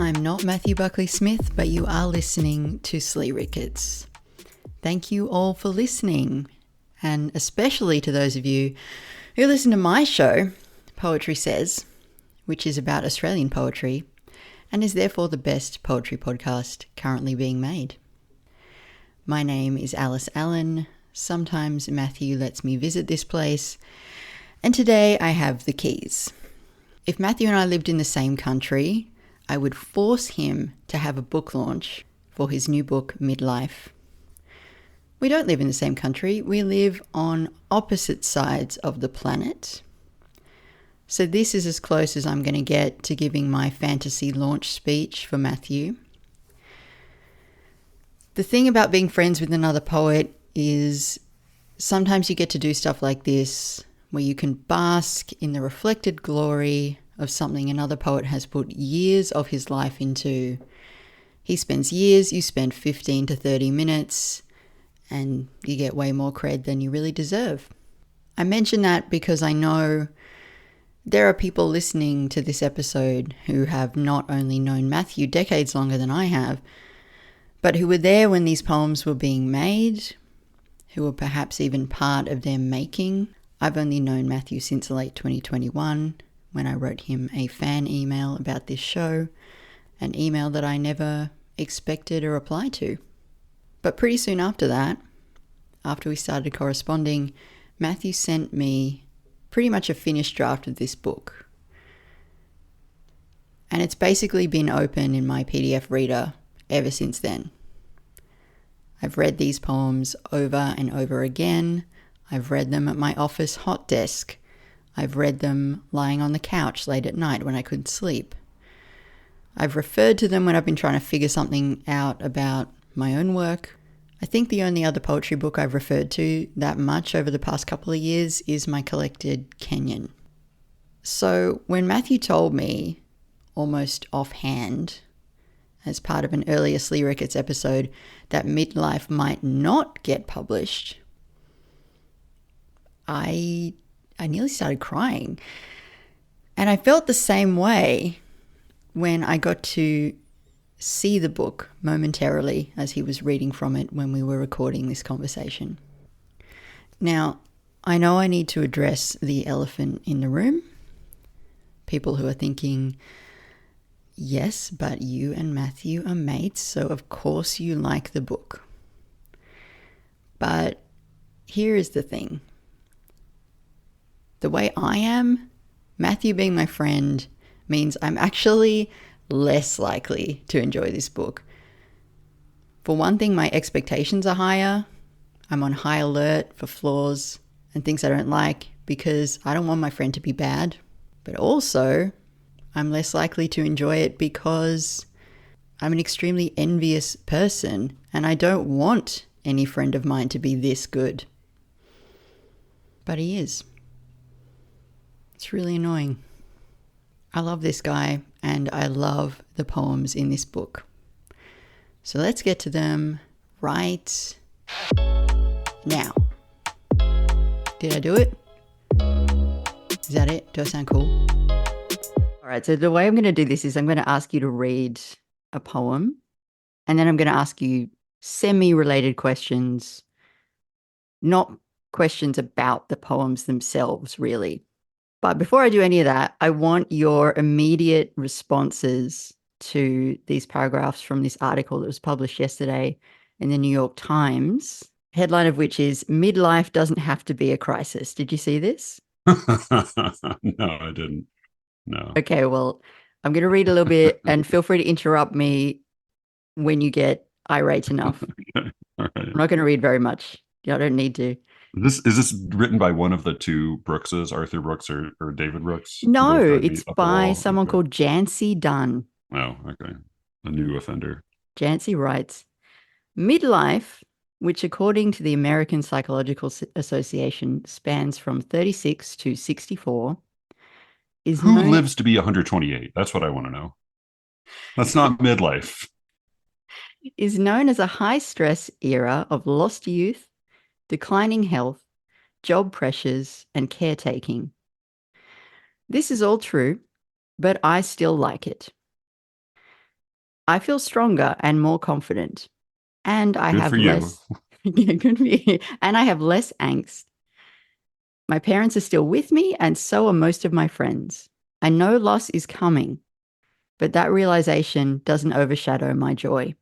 I'm not Matthew Buckley Smith, but you are listening to SLEERICKETS. Thank you all for listening, and especially to those of you who listen to my show, Poetry Says, which is about Australian poetry and is therefore the best poetry podcast currently being made. My name is Alice Allen. Sometimes Matthew lets me visit this place, and today I have the keys. If Matthew and I lived in the same country, I would force him to have a book launch for his new book, Midlife. We don't live in the same country. We live on opposite sides of the planet. So this is as close as I'm going to get to giving my fantasy launch speech for Matthew. The thing about being friends with another poet is sometimes you get to do stuff like this, where you can bask in the reflected glory of something another poet has put years of his life into. He spends years, you spend 15 to 30 minutes, and you get way more cred than you really deserve. I mention that because I know there are people listening to this episode who have not only known Matthew decades longer than I have, but who were there when these poems were being made, who were perhaps even part of their making. I've only known Matthew since late 2021, when I wrote him a fan email about this show, an email that I never expected a reply to. But pretty soon after that, after we started corresponding, Matthew sent me pretty much a finished draft of this book. And it's basically been open in my PDF reader ever since then. I've read these poems over and over again. I've read them at my office hot desk. I've read them lying on the couch late at night when I couldn't sleep. I've referred to them when I've been trying to figure something out about my own work. I think the only other poetry book I've referred to that much over the past couple of years is my collected Kenyon. So when Matthew told me, almost offhand, as part of an earlier SLEERICKETS episode, that Midlife might not get published, I nearly started crying. And I felt the same way when I got to see the book momentarily as he was reading from it when we were recording this conversation. Now, I know I need to address the elephant in the room. People who are thinking, yes, but you and Matthew are mates, so of course you like the book. But here is the thing. The way I am, Matthew being my friend, means I'm actually less likely to enjoy this book. For one thing, my expectations are higher. I'm on high alert for flaws and things I don't like because I don't want my friend to be bad. But also, I'm less likely to enjoy it because I'm an extremely envious person and I don't want any friend of mine to be this good. But he is. It's really annoying. I love this guy and I love the poems in this book. So let's get to them right now. Did I do it? Is that it? Do I sound cool? All right, so the way I'm going to do this is I'm going to ask you to read a poem and then I'm going to ask you semi-related questions, not questions about the poems themselves, really. But before I do any of that, I want your immediate responses to these paragraphs from this article that was published yesterday in the New York Times, headline of which is "Midlife Doesn't Have to Be a Crisis." Did you see this? No, I didn't. No. Okay, well, I'm going to read a little bit and feel free to interrupt me when you get irate enough. Okay. All right. I'm not going to read very much. I don't need to. Is this written by one of the two Brookses, Arthur Brooks or David Brooks? No, Both it's by someone called Jancy Dunn. Oh, okay. A new offender. Jancy writes, midlife, which according to the American Psychological Association spans from 36 to 64, is Who lives to be 128? That's what I want to know. That's not midlife. Is known as a high-stress era of lost youth, declining health, job pressures, and caretaking. This is all true, but I still like it. I feel stronger and more confident, and I Good for have you. less. Yeah, good for you. And I have less angst. My parents are still with me, and so are most of my friends. I know loss is coming, but that realization doesn't overshadow my joy.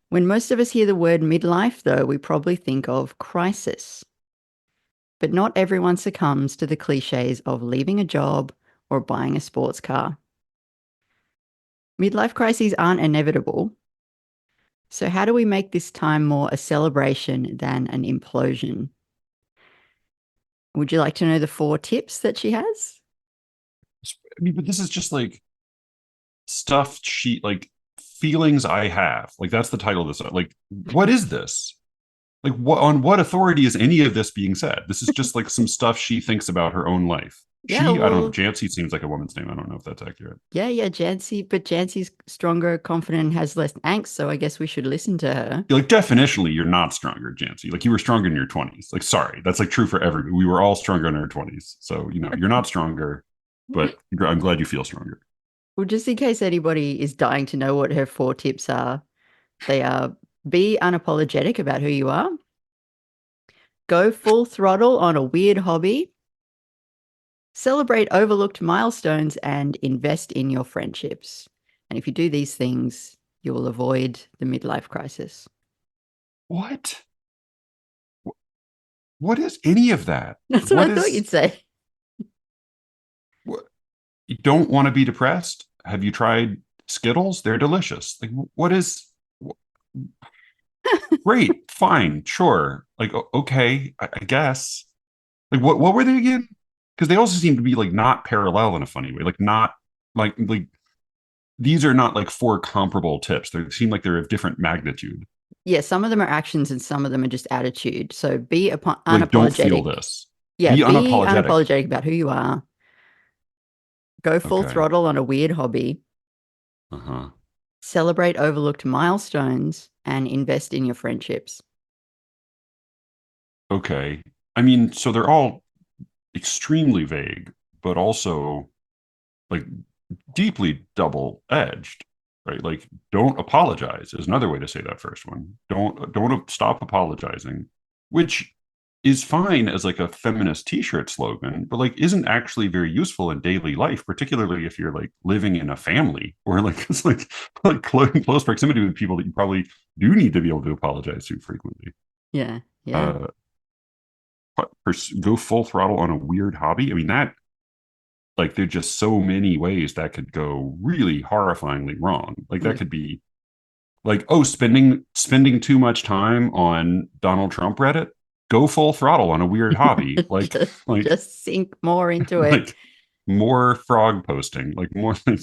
When most of us hear the word midlife, though, we probably think of crisis. But not everyone succumbs to the cliches of leaving a job or buying a sports car. Midlife crises aren't inevitable. So, how do we make this time more a celebration than an implosion? Would you like to know the 4 tips that she has? I mean, but this is just like stuff like feelings I have. Like that's the title of this. Like, what is this? Like, what on what authority is any of this being said? This is just like some stuff she thinks about her own life. Yeah, I don't know. well, Jancy seems like a woman's name. I don't know if that's accurate. yeah, Jancy, but Jancy's stronger, confident, and has less angst, so I guess we should listen to her. Like definitionally, you're not stronger, Jancy. Like you were stronger in your 20s. Like, sorry, that's like true for everybody. We were all stronger in our 20s. So, you're not stronger, but I'm glad you feel stronger. Well, just in case anybody is dying to know what her 4 tips are, they are: be unapologetic about who you are, go full throttle on a weird hobby, celebrate overlooked milestones, and invest in your friendships. And if you do these things, you will avoid the midlife crisis. What? What is any of that? That's what I What thought is you'd say. what? You don't want to be depressed? Have you tried Skittles? They're delicious. Like, what is great? Fine, sure. Like, okay, I guess. Like, what were they again? Because they also seem to be like not parallel in a funny way. Like, not like these are not like 4 comparable tips. They seem like they're of different magnitude. Yeah, some of them are actions and some of them are just attitude. So be Like, don't feel unapologetic. this. Yeah, Be be unapologetic. unapologetic about who you are. Go full Okay. throttle on a weird hobby. Uh huh. Celebrate overlooked milestones and invest in your friendships. Okay. I mean, so they're all extremely vague, but also like deeply double edged, right? Like, don't apologize is another way to say that first one. Don't stop apologizing, which is fine as like a feminist t-shirt slogan, but like isn't actually very useful in daily life, particularly if you're like living in a family or like it's like close proximity with people that you probably do need to be able to apologize to frequently. Yeah, yeah. Uh, go full throttle on a weird hobby. I mean, that like there's just so many ways that could go really horrifyingly wrong. Like that Mm. could be like, oh, spending too much time on Donald Trump Reddit. Go full throttle on a weird hobby. Like just sink more into it. like more frog posting. Like more like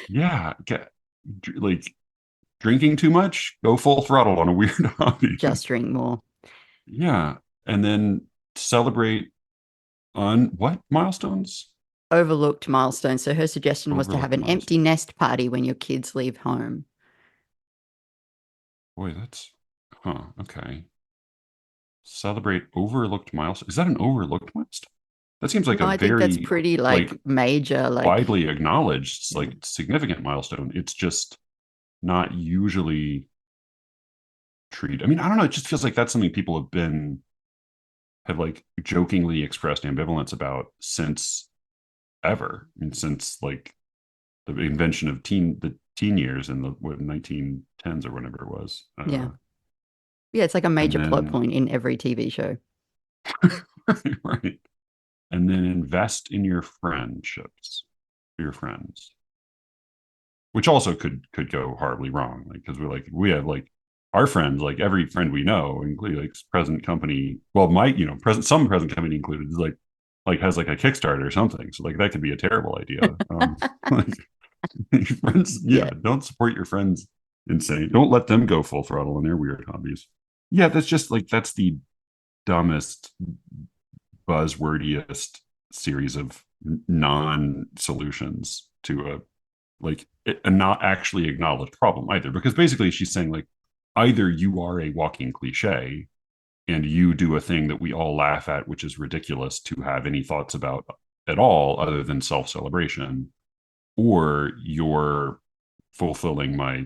yeah, like drinking too much. Go full throttle on a weird hobby. Just drink more. Yeah, and then celebrate on what milestones? Overlooked milestones. So her suggestion was to have Overlooked an empty milestones. nest party when your kids leave home. Boy, that's okay. Celebrate overlooked milestone. Is that an overlooked milestone? That seems like No, a I think that's very pretty like like major, like widely acknowledged, yeah. like significant milestone. It's just not usually treated. I mean, I don't know. It just feels like that's something people have like jokingly expressed ambivalence about since ever. I mean, since like the invention of the teen years in the 1910s or whatever it was. Yeah. Yeah, it's like a And major plot then point in every TV show. right, and then invest in your friendships, your friends, which also could go horribly wrong. Like because we have like our friends, like every friend we know, including like present company. Well, might present some present company included is like has like a Kickstarter or something. So like that could be a terrible idea. Like friends, yeah, Yeah. don't support your friends insane. Don't let them go full throttle in their weird hobbies. Yeah, that's just like that's the dumbest, buzzwordiest series of non-solutions to a not actually acknowledged problem either. Because basically she's saying like either you are a walking cliche and you do a thing that we all laugh at, which is ridiculous to have any thoughts about at all other than self-celebration, or you're fulfilling my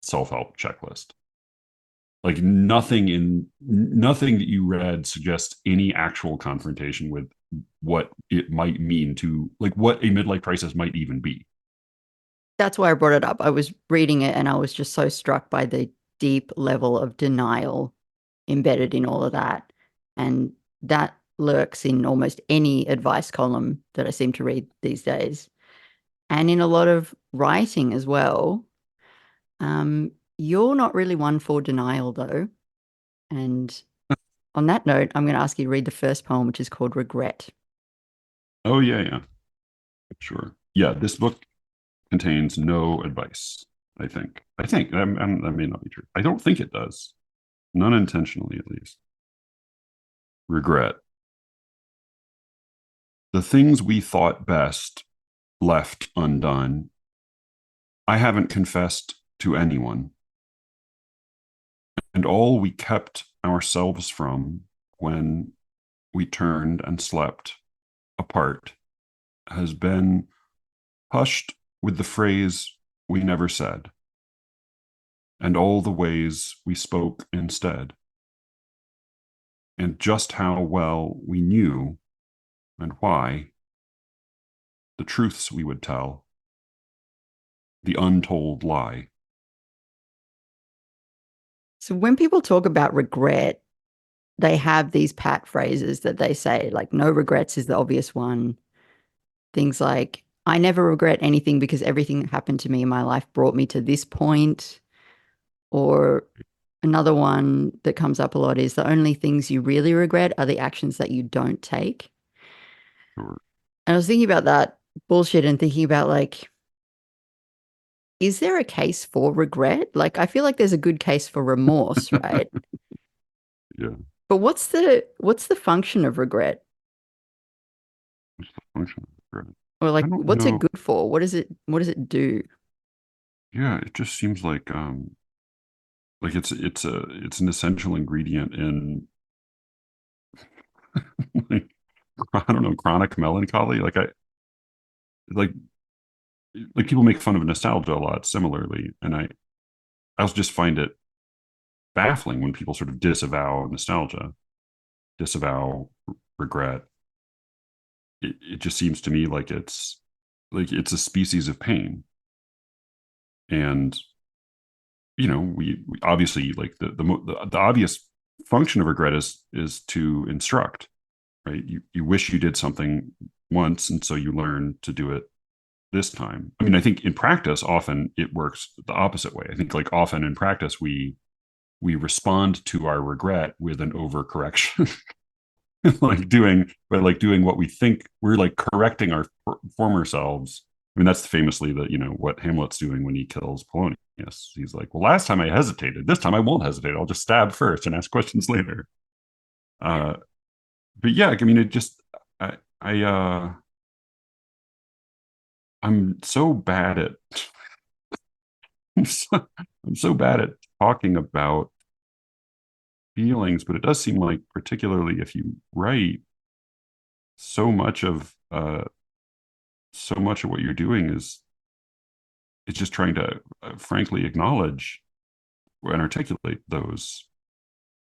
self-help checklist. Like nothing that you read suggests any actual confrontation with what it might mean to, like, what a midlife crisis might even be. That's why I brought it up. I was reading it and I was just so struck by the deep level of denial embedded in all of that. And that lurks in almost any advice column that I seem to read these days, and in a lot of writing as well. You're not really one for denial, though. And on that note, I'm going to ask you to read the first poem, which is called Regret. Oh yeah, yeah, sure. Yeah, this book contains no advice. I think that may not be true. I don't think it does, not intentionally at least. Regret. The things we thought best left undone. I haven't confessed to anyone. And all we kept ourselves from when we turned and slept apart has been hushed with the phrase we never said, and all the ways we spoke instead, and just how well we knew and why, the truths we would tell, the untold lie. So when people talk about regret, they have these pat phrases that they say, like, no regrets is the obvious one. Things like, I never regret anything because everything that happened to me in my life brought me to this point. Or another one that comes up a lot is the only things you really regret are the actions that you don't take. Sure. And I was thinking about that bullshit and thinking about, like, is there a case for regret? Like, I feel like there's a good case for remorse, right? Yeah. But what's the function of regret? What's the function of regret? Or I like, don't what's it know. good for? What does it do? Yeah, it just seems like it's an essential ingredient in like, I don't know, chronic melancholy. Like like people make fun of nostalgia a lot similarly, and I also just find it baffling when people sort of disavow nostalgia, disavow regret. It just seems to me like it's a species of pain, and we obviously, like, the obvious function of regret is to instruct, right? You wish you did something once, and so you learn to do it this time. I mean, I think in practice often it works the opposite way. I think, like, often in practice we respond to our regret with an overcorrection. Like doing what we think we're, like, correcting our former selves. I mean, that's famously what Hamlet's doing when he kills Polonius. He's like, well, last time I hesitated, this time I won't hesitate. I'll just stab first and ask questions later. uh but yeah, I mean, it just I I'm so bad at I'm so, I'm so bad at talking about feelings, but it does seem like, particularly if you write, so much of what you're doing is just trying to frankly acknowledge and articulate those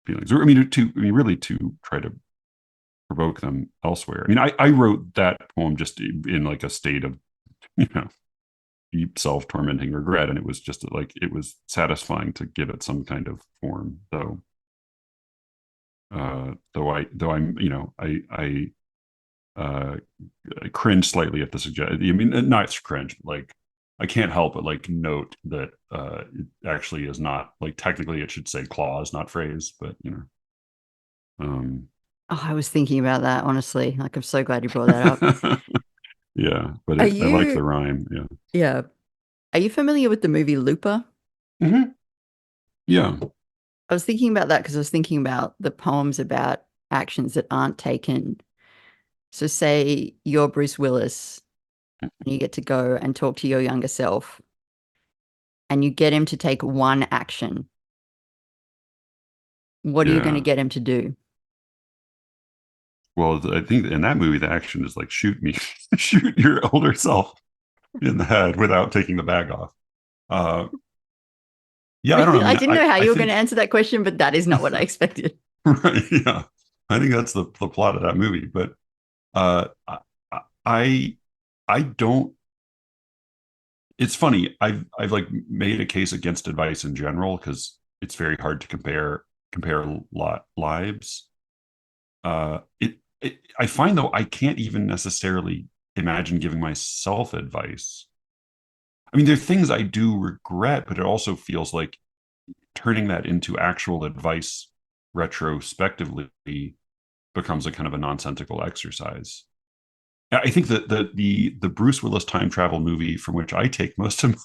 feelings, or really to try to provoke them elsewhere. I mean, I wrote that poem just in, like, a state of you know deep self-tormenting regret, and it was just like, it was satisfying to give it some kind of form, though I'm uh I cringe slightly at the suggestion. I mean, not cringe, but, like, I can't help but, like, note that it actually is not, like, technically it should say clause, not phrase, but um Oh, I was thinking about that, honestly. Like, I'm so glad you brought that up. yeah, but Are I like you, the rhyme. Yeah. yeah. Are you familiar with the movie Looper? Hmm. Yeah. I was thinking about that because I was thinking about the poems about actions that aren't taken. So, say you're Bruce Willis and you get to go and talk to your younger self and you get him to take one action. What are you going to Yeah. get him to do? Well, I think in that movie the action is, like, shoot me, shoot your older self. in the head without taking the bag off. Uh, yeah, I don't know. I I mean, didn't know how I you were going to think answer that question, but that is not what I expected. right, yeah, I think that's the plot of that movie. But uh, I I don't. It's funny. I've like made a case against advice in general because it's very hard to compare lives. I find though I can't even necessarily imagine giving myself advice. I mean, there are things I do regret, but it also feels like turning that into actual advice retrospectively becomes a kind of a nonsensical exercise. I think that the Bruce Willis time travel movie from which I take most of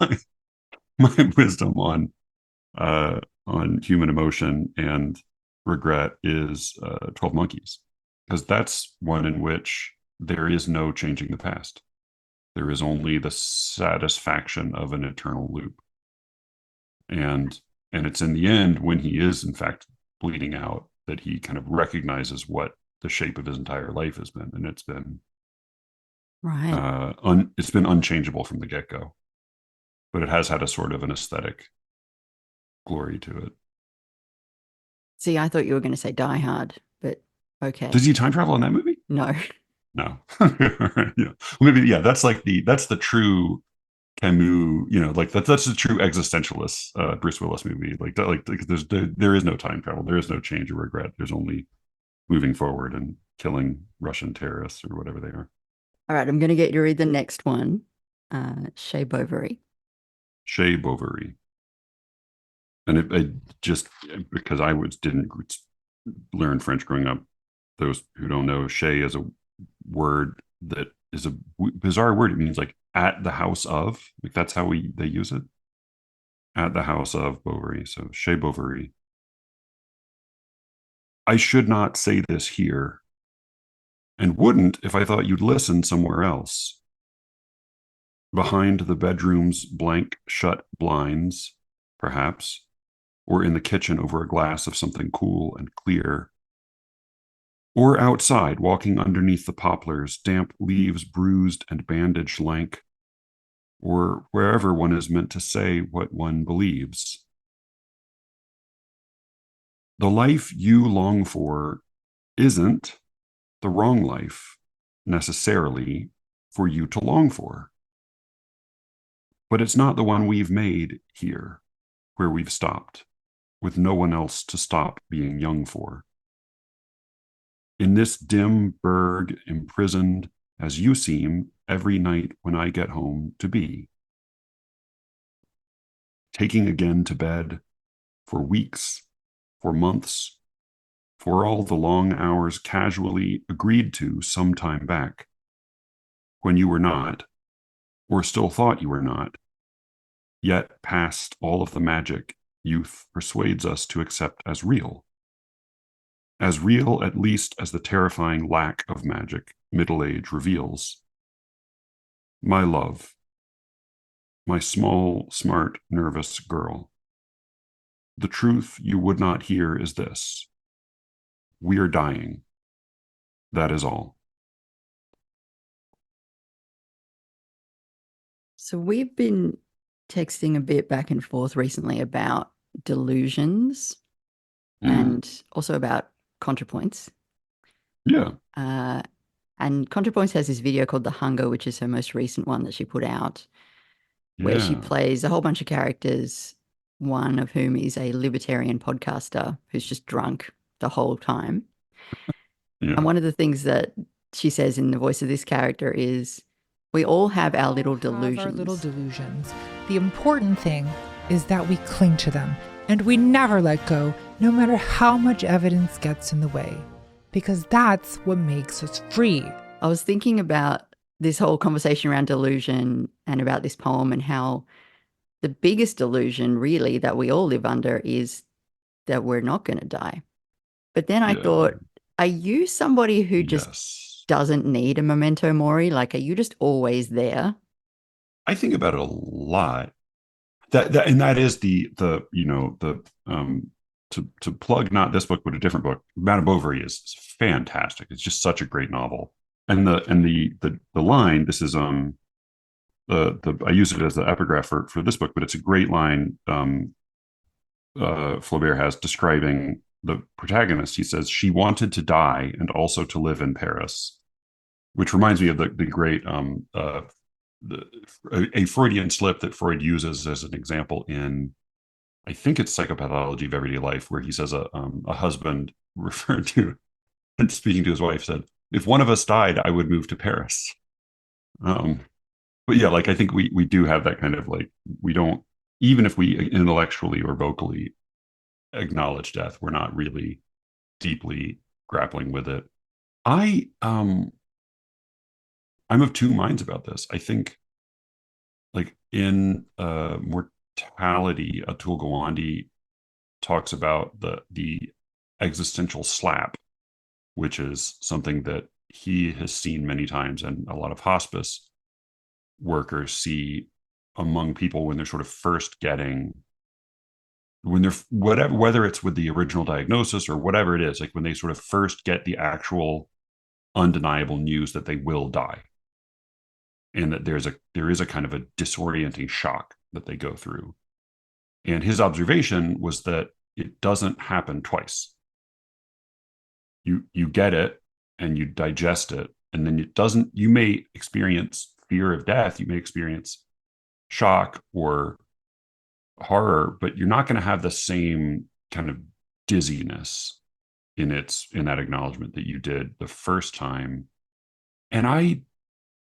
my wisdom on human emotion and regret is 12 Monkeys, because that's one in which there is no changing the past. There is only the satisfaction of an eternal loop. And it's in the end when he is in fact bleeding out that he kind of recognizes what the shape of his entire life has been, and Right. it's been unchangeable from the get-go, but it has had a sort of an aesthetic glory to it. See, I thought you were going to say Die Hard, but okay. Does he time travel in that movie? No. No. Yeah. Well, maybe yeah. That's the true Camus. Like that's the true existentialist Bruce Willis movie. Like there is no time travel. There is no change or regret. There's only moving forward and killing Russian terrorists or whatever they are. All right, I'm going to get you to read the next one. Shea Bovary. Chez Bovary. And it just because didn't learn French growing up. Those who don't know, chez is a word that is a bizarre word. It means like at the house of, like that's how they use it. At the house of Bovary. So chez Bovary. I should not say this here, and wouldn't if I thought you'd listen somewhere else. Behind the bedroom's blank shut blinds, perhaps, or in the kitchen over a glass of something cool and clear, or outside walking underneath the poplars, damp leaves bruised and bandage lank, or wherever one is meant to say what one believes. The life you long for isn't the wrong life necessarily for you to long for, but it's not the one we've made here, where we've stopped, with no one else to stop being young for. In this dim burg, imprisoned as you seem every night when I get home to be. Taking again to bed for weeks, for months, for all the long hours casually agreed to some time back, when you were not, or still thought you were not, yet past all of the magic youth persuades us to accept as real at least as the terrifying lack of magic middle age reveals. My love, my small, smart, nervous girl. The truth you would not hear is this: we are dying. That is all. So we've been texting a bit back and forth recently about delusions and also about ContraPoints. Yeah. And ContraPoints has this video called The Hunger, which is her most recent one that she put out, where she Yeah. plays a whole bunch of characters, one of whom is a libertarian podcaster who's just drunk the whole time. Yeah. And one of the things that she says in the voice of this character is, we all have our little delusions. Our little delusions. The important thing is that we cling to them and we never let go, no matter how much evidence gets in the way, because that's what makes us free. I was thinking about this whole conversation around delusion and about this poem, and how the biggest delusion really that we all live under is that we're not going to die. But then I thought, are you somebody who just doesn't need a memento mori? Like, are you just always there? I think about it a lot. That is the to plug not this book but a different book. Madame Bovary is fantastic. It's just such a great novel. And the line, this is I use it as the epigraph for this book, but it's a great line. Flaubert has describing the protagonist. He says, "She wanted to die and also to live in Paris," which reminds me of the great a Freudian slip that Freud uses as an example in, I think it's Psychopathology of Everyday Life, where he says a husband referred to and speaking to his wife said, "If one of us died, I would move to Paris." Um, but yeah, like I think we do have that kind of like, we don't, even if we intellectually or vocally acknowledge death, we're not really deeply grappling with it. I'm of two minds about this. I think like in Mortality, Atul Gawande talks about the existential slap, which is something that he has seen many times, and a lot of hospice workers see among people when they're sort of first getting, when they're whatever, whether it's with the original diagnosis or whatever it is, like when they sort of first get the actual undeniable news that they will die, and that there is a kind of a disorienting shock that they go through. And his observation was that it doesn't happen twice. You get it and you digest it, and then it doesn't, you may experience fear of death, you may experience shock or horror, but you're not going to have the same kind of dizziness in that acknowledgement that you did the first time. And I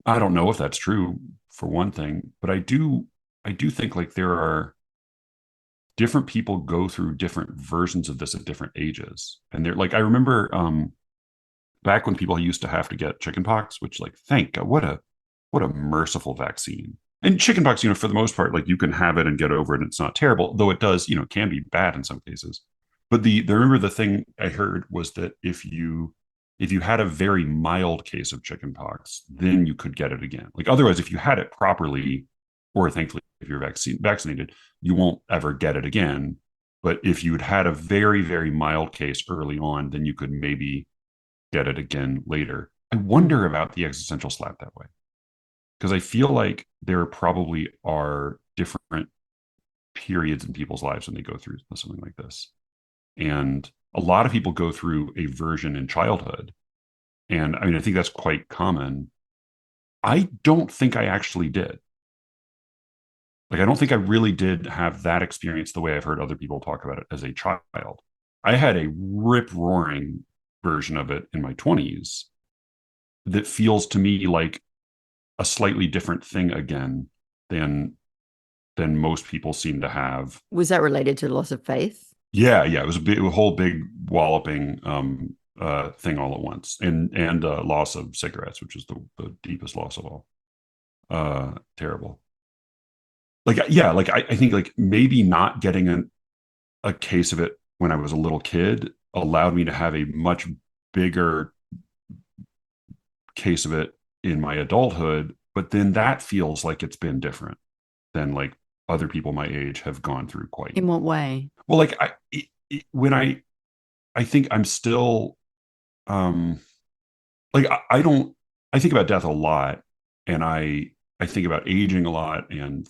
don't know if that's true, for one thing, but I do think like there are different people go through different versions of this at different ages. And they're like, I remember back when people used to have to get chickenpox, which, like, thank God, what a merciful vaccine. And chickenpox, for the most part, like, you can have it and get over it, and it's not terrible, though it does, can be bad in some cases. But remember, the thing I heard was that if you had a very mild case of chickenpox, then you could get it again. Like, otherwise, if you had it properly, or thankfully if you're vaccinated, you won't ever get it again. But if you'd had a very, very mild case early on, then you could maybe get it again later. I wonder about the existential slap that way, because I feel like there probably are different periods in people's lives when they go through something like this. And a lot of people go through a version in childhood. And I mean, I think that's quite common. I don't think I actually did. Like, I don't think I really did have that experience the way I've heard other people talk about it as a child. I had a rip-roaring version of it in my 20s that feels to me like a slightly different thing again than most people seem to have. Was that related to loss of faith? Yeah. It was a whole big walloping thing all at once, and loss of cigarettes, which is the deepest loss of all. Terrible. Like, yeah, like I think like maybe not getting a case of it when I was a little kid allowed me to have a much bigger case of it in my adulthood, but then that feels like it's been different than like other people my age have gone through quite. In what way? Well, like when I think I'm still like I think about death a lot, and I think about aging a lot, and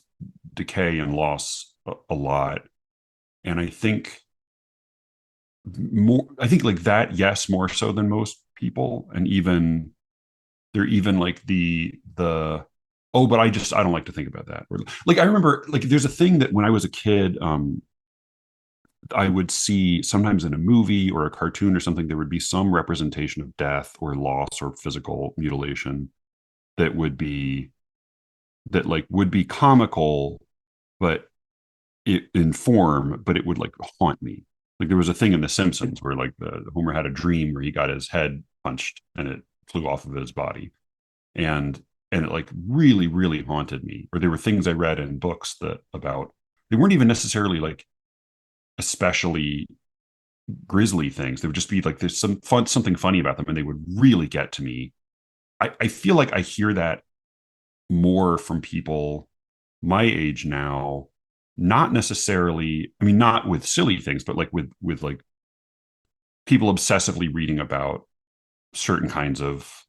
decay and loss a lot. And I think like that, yes, more so than most people. And even like the oh, but I don't like to think about that. Or, like, I remember, like, there's a thing that when I was a kid, I would see sometimes in a movie or a cartoon or something, there would be some representation of death or loss or physical mutilation that would be comical, but in form, but it would like haunt me. Like, there was a thing in The Simpsons where like the Homer had a dream where he got his head punched and it flew off of his body, and it like really, really haunted me. Or there were things I read in books they weren't even necessarily like especially grisly things. They would just be like, there's something funny about them, and they would really get to me. I feel like I hear that more from people my age now, not necessarily, I mean, not with silly things, but like with like people obsessively reading about certain kinds of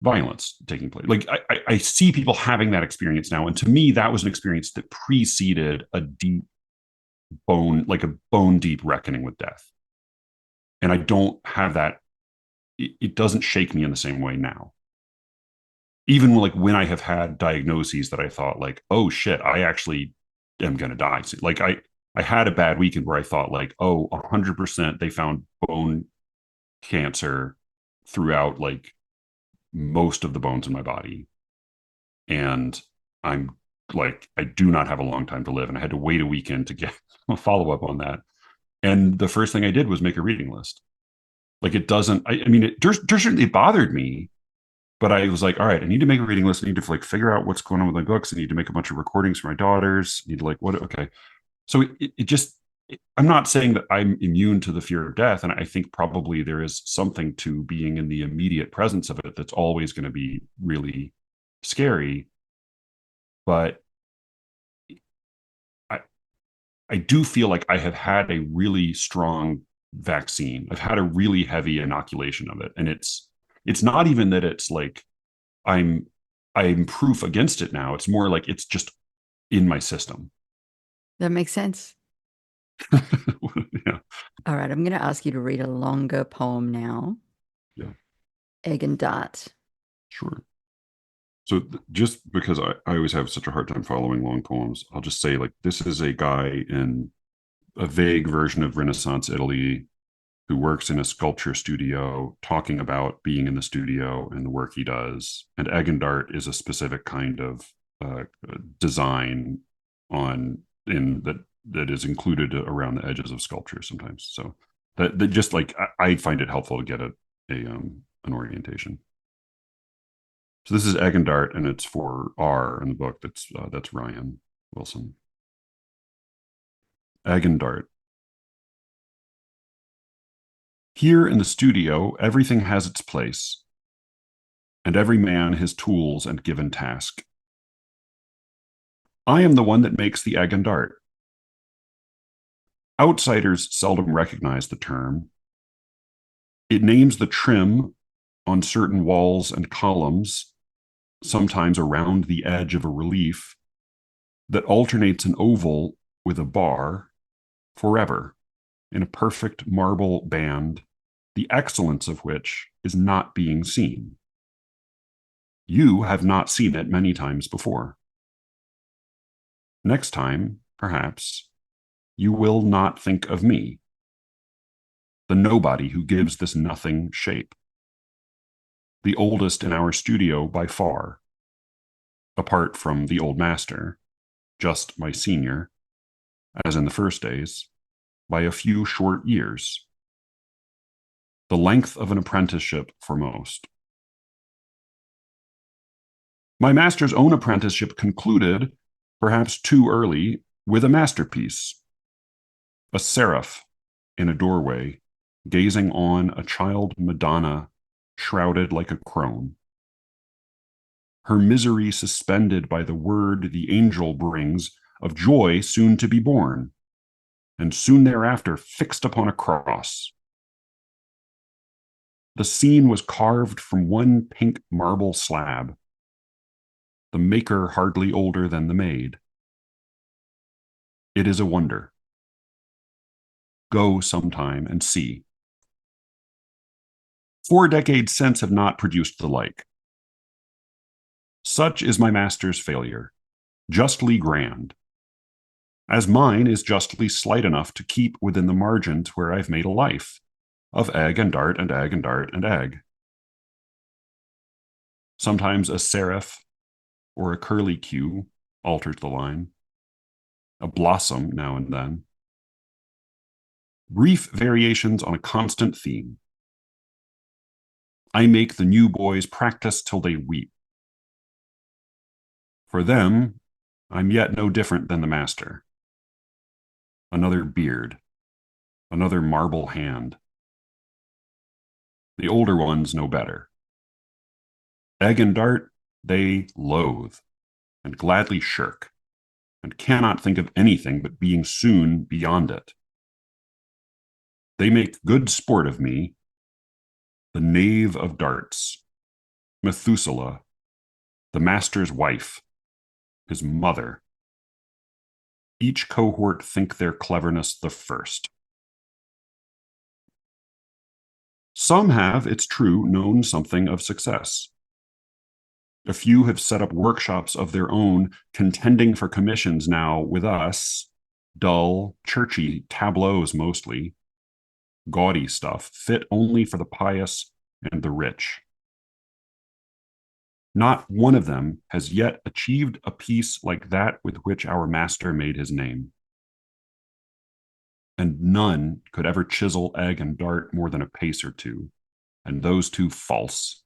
violence taking place. Like I see people having that experience now. And to me, that was an experience that preceded a deep like a bone deep reckoning with death. And I don't have that. It doesn't shake me in the same way now. Even like when I have had diagnoses that I thought like, oh shit, I actually am going to die. Like I had a bad weekend where I thought like, oh, 100% they found bone cancer throughout like most of the bones in my body. And I'm like, I do not have a long time to live. And I had to wait a weekend to get a follow up on that. And the first thing I did was make a reading list. Like it doesn't, I mean, it bothered me, but I was like, all right, I need to make a reading list. I need to like figure out what's going on with my books. I need to make a bunch of recordings for my daughters. I need to like, what, okay. So it just, I'm not saying that I'm immune to the fear of death. And I think probably there is something to being in the immediate presence of it that's always going to be really scary. But I do feel like I have had a really strong vaccine. I've had a really heavy inoculation of it. And it's not even that it's like I'm proof against it now. It's more like it's just in my system. That makes sense. Yeah. All right, I'm going to ask you to read a longer poem now. Yeah. Egg and Dart. Sure. So just because I always have such a hard time following long poems, I'll just say like this is a guy in a vague version of Renaissance Italy who works in a sculpture studio talking about being in the studio and the work he does. And Egg and Dart is a specific kind of design that is included around the edges of sculpture sometimes. So that just like I find it helpful to get an orientation. So this is Egg and Dart, and it's for R in the book. That's Ryan Wilson. Egg and Dart. Here in the studio, everything has its place, and every man his tools and given task. I am the one that makes the egg and dart. Outsiders seldom recognize the term. It names the trim on certain walls and columns, sometimes around the edge of a relief, that alternates an oval with a bar forever in a perfect marble band, the excellence of which is not being seen. You have not seen it many times before. Next time, perhaps, you will not think of me, the nobody who gives this nothing shape, the oldest in our studio by far, apart from the old master, just my senior, as in the first days, by a few short years, the length of an apprenticeship for most. My master's own apprenticeship concluded, perhaps too early, with a masterpiece, a seraph in a doorway, gazing on a child Madonna shrouded like a crone. Her misery suspended by the word the angel brings of joy soon to be born, and soon thereafter fixed upon a cross. The scene was carved from one pink marble slab, the maker hardly older than the maid. It is a wonder. Go sometime and see. 4 decades since have not produced the like. Such is my master's failure, justly grand, as mine is justly slight enough to keep within the margins where I've made a life of egg and dart and egg and dart and egg. Sometimes a seraph or a curlicue alters the line, a blossom now and then. Brief variations on a constant theme. I make the new boys practice till they weep. For them, I'm yet no different than the master. Another beard, another marble hand. The older ones know better. Egg and dart, they loathe and gladly shirk, and cannot think of anything but being soon beyond it. They make good sport of me, the knave of darts, Methuselah, the master's wife, his mother. Each cohort think their cleverness the first. Some have, it's true, known something of success. A few have set up workshops of their own, contending for commissions now with us, dull, churchy tableaus mostly, gaudy stuff, fit only for the pious and the rich. Not one of them has yet achieved a piece like that with which our master made his name. And none could ever chisel egg and dart more than a pace or two, and those two false.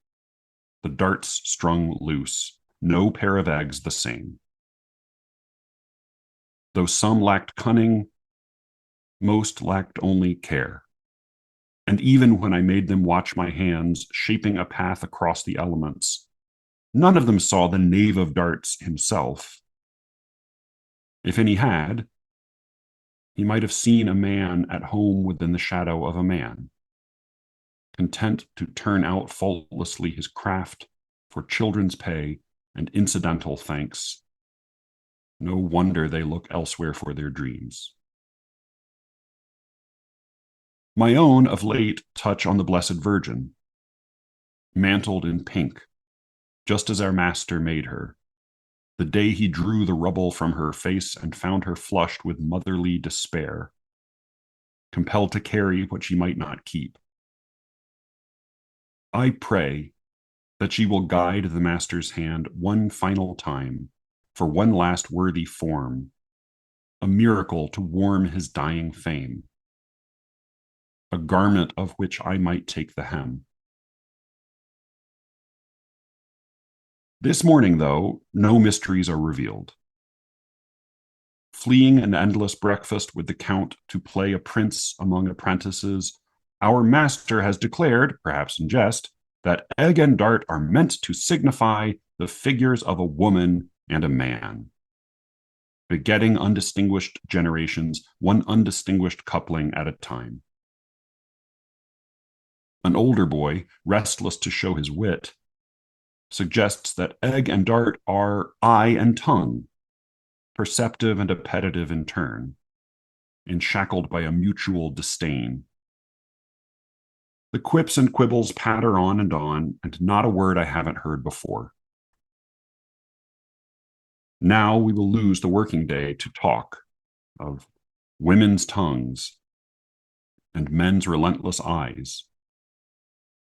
The darts strung loose, no pair of eggs the same. Though some lacked cunning, most lacked only care. And even when I made them watch my hands shaping a path across the elements, none of them saw the knave of darts himself. If any had, he might have seen a man at home within the shadow of a man, content to turn out faultlessly his craft for children's pay and incidental thanks. No wonder they look elsewhere for their dreams. My own, of late, touch on the Blessed Virgin, mantled in pink, just as our master made her, the day he drew the rubble from her face and found her flushed with motherly despair, compelled to carry what she might not keep. I pray that she will guide the master's hand one final time for one last worthy form, a miracle to warm his dying fame, a garment of which I might take the hem. This morning, though, no mysteries are revealed. Fleeing an endless breakfast with the Count to play a prince among apprentices, our master has declared, perhaps in jest, that egg and dart are meant to signify the figures of a woman and a man, begetting undistinguished generations, one undistinguished coupling at a time. An older boy, restless to show his wit, suggests that egg and dart are eye and tongue, perceptive and appetitive in turn, enshackled by a mutual disdain. The quips and quibbles patter on, and not a word I haven't heard before. Now we will lose the working day to talk of women's tongues and men's relentless eyes.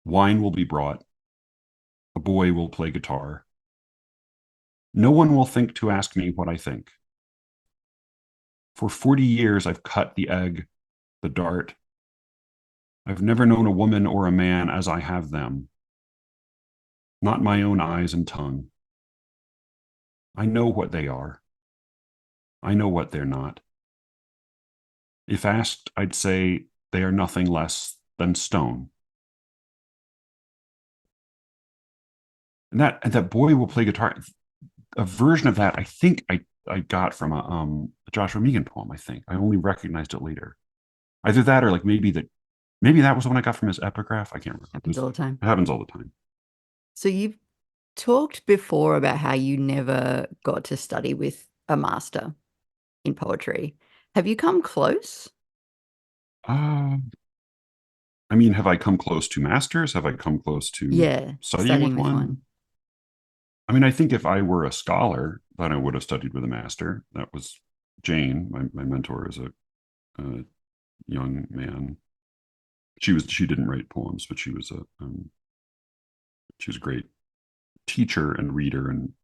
Wine will be brought. A boy will play guitar. No one will think to ask me what I think. For 40 years, I've cut the egg, the dart. I've never known a woman or a man as I have them. Not my own eyes and tongue. I know what they are. I know what they're not. If asked, I'd say they are nothing less than stone. And that boy will play guitar. A version of that, I think I got from a Joshua Megan poem. I think I only recognized it later. Either that or like maybe that was the one I got from his epigraph. I can't remember. Happens all the time. It happens all the time. So you've talked before about how you never got to study with a master in poetry. Have you come close? I mean, have I come close to masters? Have I come close to studying with one? I mean, I think if I were a scholar, then I would have studied with a master. That was Jane, my mentor as a young man. She didn't write poems, but she was a great teacher and reader and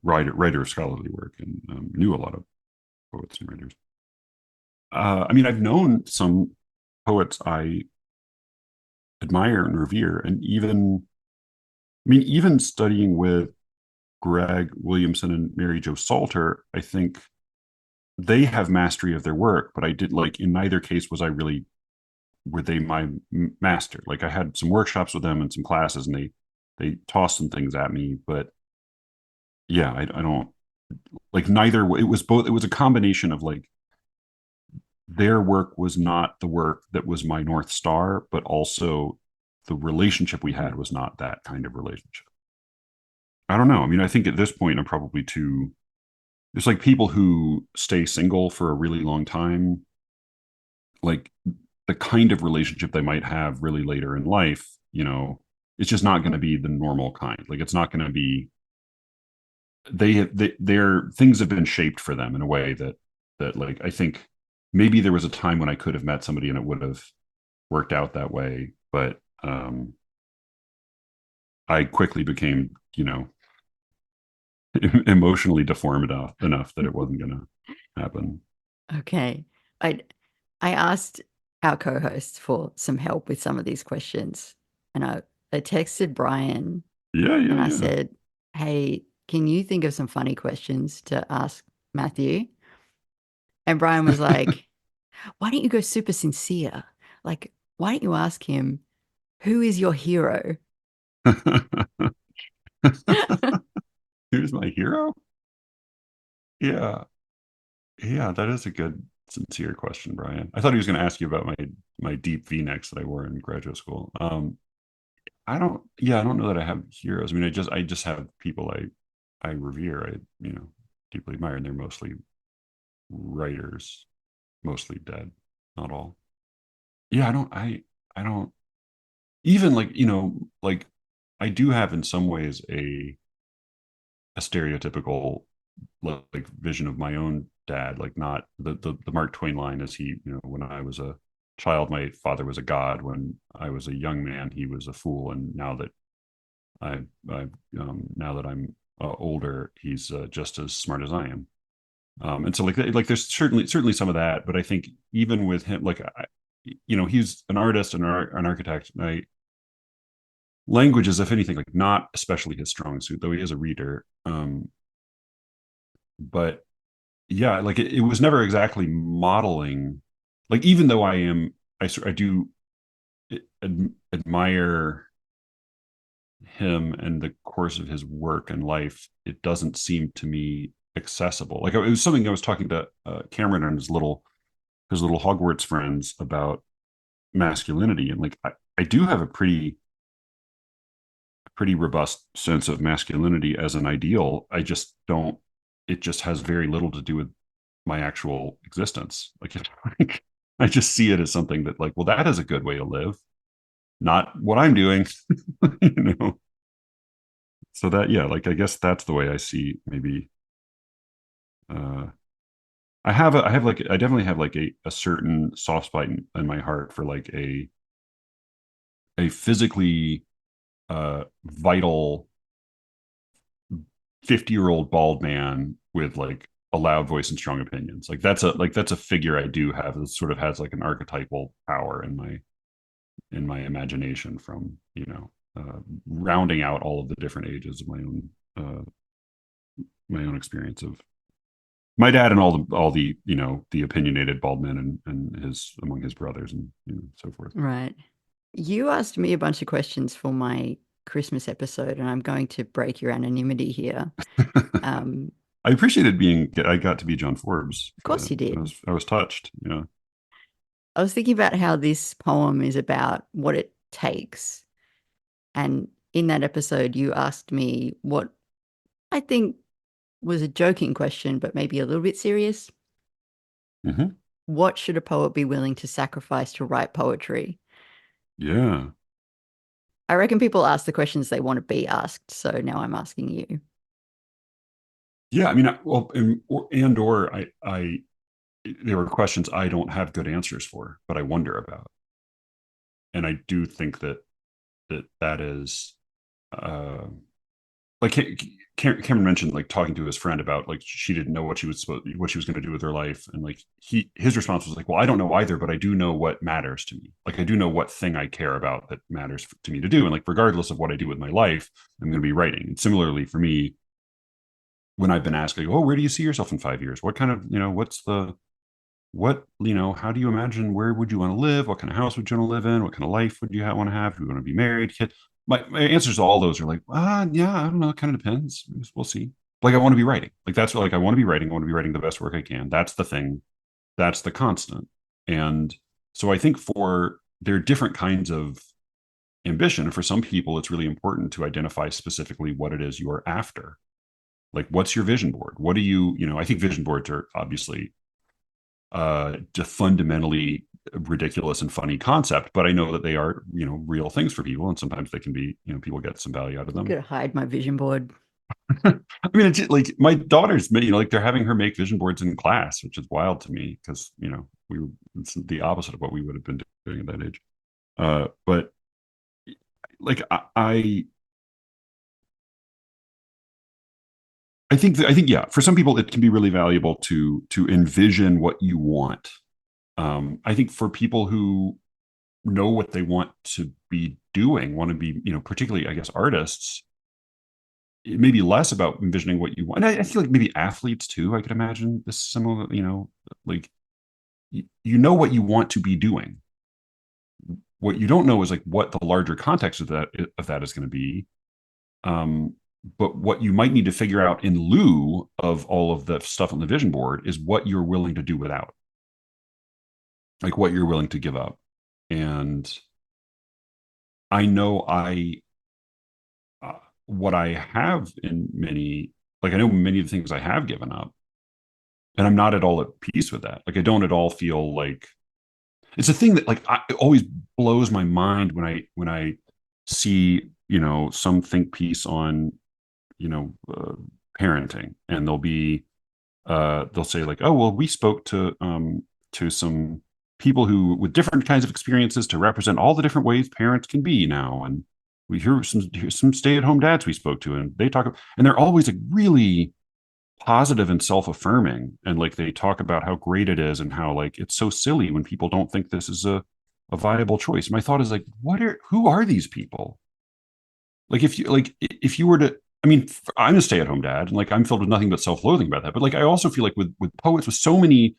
writer of scholarly work, and knew a lot of poets and writers. I mean, I've known some poets I admire and revere, and even studying with Greg Williamson and Mary Jo Salter, I think they have mastery of their work, but I did in neither case were they my master. Like I had some workshops with them and some classes, and they tossed some things at me, but yeah, I don't neither. It was both. It was a combination of their work was not the work that was my North Star, but also relationship we had was not that kind of relationship. I don't know. I mean, I think at this point I'm probably too. It's like people who stay single for a really long time, like the kind of relationship they might have really later in life, it's just not going to be the normal kind. Like it's not going to be. Their things have been shaped for them in a way that like I think maybe there was a time when I could have met somebody and it would have worked out that way, but I quickly became, emotionally deformed enough that it wasn't going to happen. Okay. I asked our co-host for some help with some of these questions, and I texted Brian and I said, hey, can you think of some funny questions to ask Matthew? And Brian was like, why don't you go super sincere? Like, why don't you ask him, who is your hero? Who's my hero? Yeah. Yeah, that is a good, sincere question, Brian. I thought he was going to ask you about my deep V-necks that I wore in graduate school. I don't know that I have heroes. I mean, I just have people I revere, deeply admire, and they're mostly writers, mostly dead, not all. Yeah, I don't even like I do have in some ways a stereotypical like vision of my own dad, like not the Mark Twain line is he, when I was a child, my father was a god. When I was a young man, he was a fool. And now that now that I'm older, he's just as smart as I am. And so like there's certainly some of that, but I think even with him, like he's an artist and an architect. And language is, if anything, like not especially his strong suit, though he is a reader. But yeah, like it was never exactly modeling. Like even though I do admire him and the course of his work and life, it doesn't seem to me accessible. Like it was something I was talking to Cameron and his little Hogwarts friends about masculinity, and like I do have a pretty robust sense of masculinity as an ideal. I just don't. It just has very little to do with my actual existence. Like I just see it as something that, like, well, that is a good way to live, not what I'm doing. you know. So that, yeah, like I guess that's the way I see maybe. I definitely have like a certain soft spot in my heart for like a physically vital 50-year-old bald man with like a loud voice and strong opinions. Like that's a figure I do have that sort of has like an archetypal power in my imagination from rounding out all of the different ages of my own experience of my dad and all the the opinionated bald men and his among his brothers and so forth. Right. You asked me a bunch of questions for my Christmas episode, and I'm going to break your anonymity here. I appreciated I got to be John Forbes. Of course you did. I was touched. Yeah. I was thinking about how this poem is about what it takes. And in that episode, you asked me what I think was a joking question, but maybe a little bit serious. Mm-hmm. What should a poet be willing to sacrifice to write poetry? Yeah. I reckon people ask the questions they want to be asked. So now I'm asking you. Yeah. I mean, I there were questions I don't have good answers for, but I wonder about. And I do think that is, like Cameron mentioned, like talking to his friend about like she didn't know what she was going to do with her life, and like his response was like, well, I don't know either, but I do know what matters to me. Like I do know what thing I care about that matters to me to do, and like regardless of what I do with my life, I'm going to be writing. And similarly for me, when I've been asked, like, oh, where do you see yourself in 5 years? What kind of how do you imagine, where would you want to live? What kind of house would you want to live in? What kind of life would you want to have? Do you want to be married? Kid? My answers to all those are like, yeah, I don't know. It kind of depends. We'll see. Like, I want to be writing. Like, that's what, like, I want to be writing. I want to be writing the best work I can. That's the thing. That's the constant. And so I think there are different kinds of ambition. And for some people, it's really important to identify specifically what it is you're after. Like, what's your vision board? What do you, I think vision boards are obviously fundamentally ridiculous and funny concept, but I know that they are, real things for people. And sometimes they can be, people get some value out of them. I'm going to hide my vision board. I mean, it's like my daughter's, like they're having her make vision boards in class, which is wild to me because, it's the opposite of what we would have been doing at that age. But like, I think, yeah, for some people, it can be really valuable to envision what you want. I think for people who know what they want to be doing, want to be, particularly, I guess, artists, it may be less about envisioning what you want. And I feel like maybe athletes too, I could imagine this similar, like, what you want to be doing. What you don't know is like what the larger context of that is going to be. But what you might need to figure out in lieu of all of the stuff on the vision board is what you're willing to do without, like what you're willing to give up. And I know what I have in many, like I know many of the things I have given up, and I'm not at all at peace with that. Like I don't at all feel like it's a thing that like it always blows my mind when I see some think piece on parenting, and they'll say like, oh well, we spoke to some people who with different kinds of experiences to represent all the different ways parents can be now, and we hear some stay-at-home dads we spoke to, and they talk, and they're always like really positive and self-affirming, and like they talk about how great it is and how like it's so silly when people don't think this is a viable choice. My thought is like, who are these people? Like if you were to, I mean, I'm a stay-at-home dad, and like I'm filled with nothing but self-loathing about that. But like I also feel like with poets with so many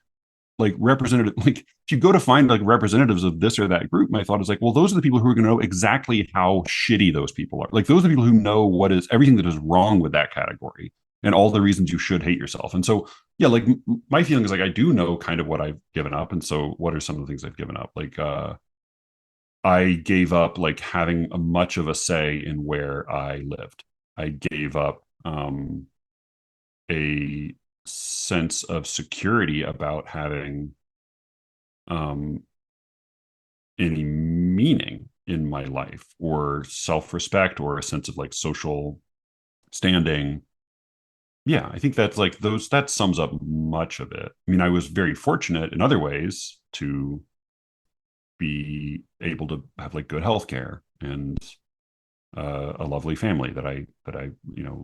like representative, like if you go to find like representatives of this or that group, my thought is like, well, those are the people who are going to know exactly how shitty those people are. Like those are the people who know what is everything that is wrong with that category and all the reasons you should hate yourself. And so, yeah, like my feeling is like I do know kind of what I've given up. And so, what are some of the things I've given up? Like I gave up like having much of a say in where I lived. I gave up a sense of security about having any meaning in my life or self-respect or a sense of like social standing. Yeah, I think that's like that sums up much of it. I mean, I was very fortunate in other ways to be able to have like good healthcare and a lovely family that I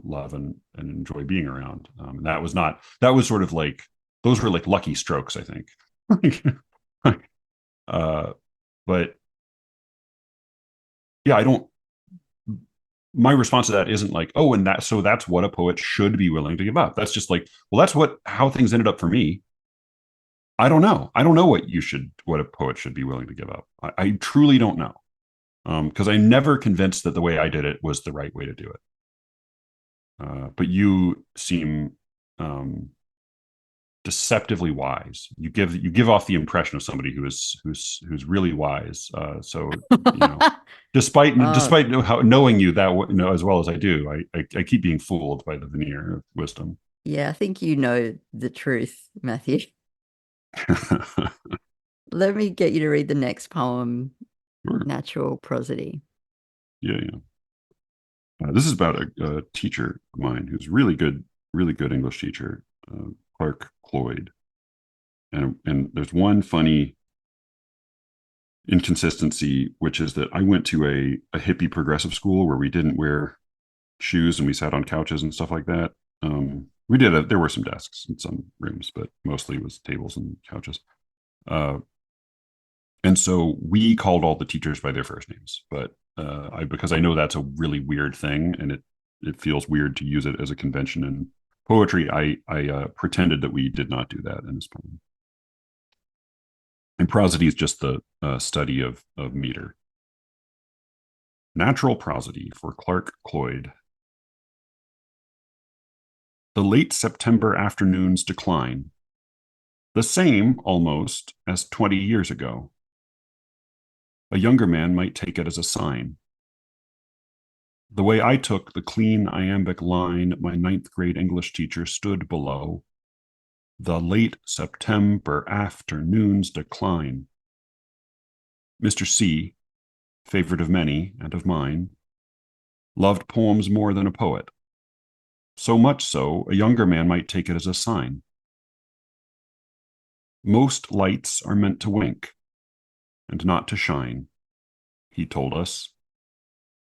love and enjoy being around. And that was sort of like those were like lucky strokes, I think. But yeah, I don't. My response to that isn't like, oh, and that's what a poet should be willing to give up. That's just like, well, that's how things ended up for me. I don't know. I don't know what a poet should be willing to give up. I truly don't know. Because I'm never convinced that the way I did it was the right way to do it. But you seem deceptively wise. You give off the impression of somebody who's really wise. So despite knowing you that as well as I do, I keep being fooled by the veneer of wisdom. Yeah, I think you know the truth, Matthew. Let me get you to read the next poem. Sure. Natural prosody. Yeah. This is about a teacher of mine who's really good English teacher, Clark Cloyd. And there's one funny inconsistency, which is that I went to a hippie progressive school where we didn't wear shoes and we sat on couches and stuff like that. There were some desks in some rooms, but mostly it was tables and couches. And so we called all the teachers by their first names, but because I know that's a really weird thing, and it feels weird to use it as a convention in poetry, I pretended that we did not do that in this poem. And prosody is just the study of meter. Natural prosody for Clark Cloyd. The late September afternoon's decline, the same almost as 20 years ago. A younger man might take it as a sign, The way I took the clean iambic line my ninth grade English teacher stood below, the late September afternoon's decline. Mr. C, favorite of many and of mine, loved poems more than a poet. So much so, a younger man might take it as a sign. Most lights are meant to wink and not to shine, he told us,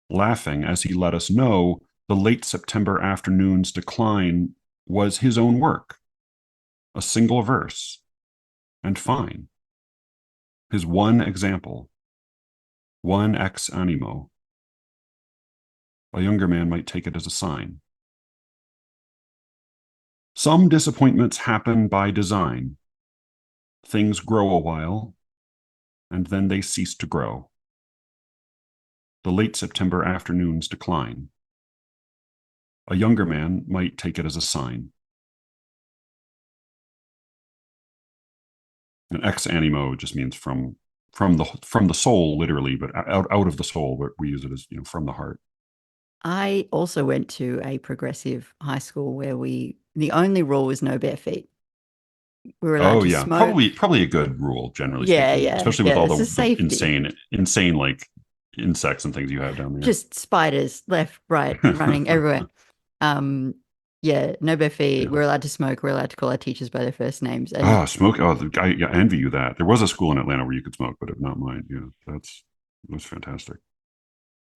laughing as he let us know the late September afternoon's decline was his own work, a single verse, and fine. His one example, one ex animo. A younger man might take it as a sign. Some disappointments happen by design. Things grow a while, and then they cease to grow. The late September afternoon's decline. A younger man might take it as a sign. An ex animo just means from the soul, literally, but out of the soul. But we use it as, from the heart. I also went to a progressive high school where the only rule was no bare feet. We were allowed to smoke. Probably a good rule, generally speaking. Especially with all the insane like insects and things you have down there. Just spiders left, right, running everywhere. No bare feet. Yeah. We're allowed to smoke. We're allowed to call our teachers by their first names. And smoke. I envy you that. There was a school in Atlanta where you could smoke, but not mine. Yeah, it was fantastic.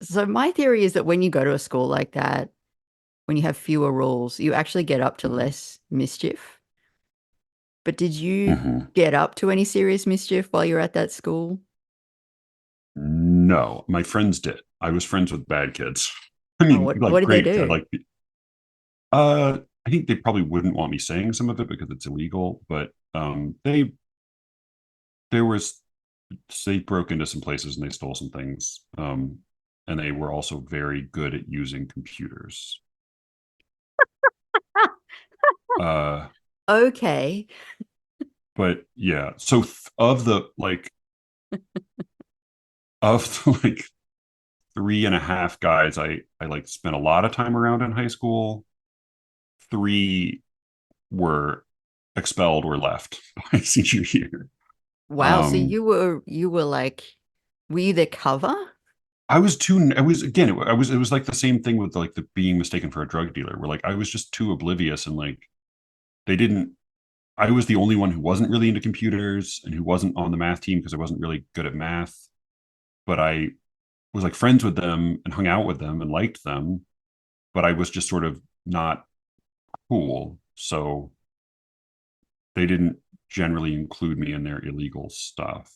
So my theory is that when you go to a school like that, when you have fewer rules, you actually get up to less mischief. But did you get up to any serious mischief while you were at that school? No, my friends did. I was friends with bad kids. I mean, what did they do? I think they probably wouldn't want me saying some of it because it's illegal, but they broke into some places and they stole some things. And they were also very good at using computers. Okay. But yeah, so of the 3.5 guys I spent a lot of time around in high school, 3 were expelled or left by senior year. Wow. So you were like, were you the cover? It was like the same thing with the being mistaken for a drug dealer, where I was just too oblivious and I was the only one who wasn't really into computers and who wasn't on the math team because I wasn't really good at math, but I was friends with them and hung out with them and liked them, but I was just sort of not cool. So they didn't generally include me in their illegal stuff.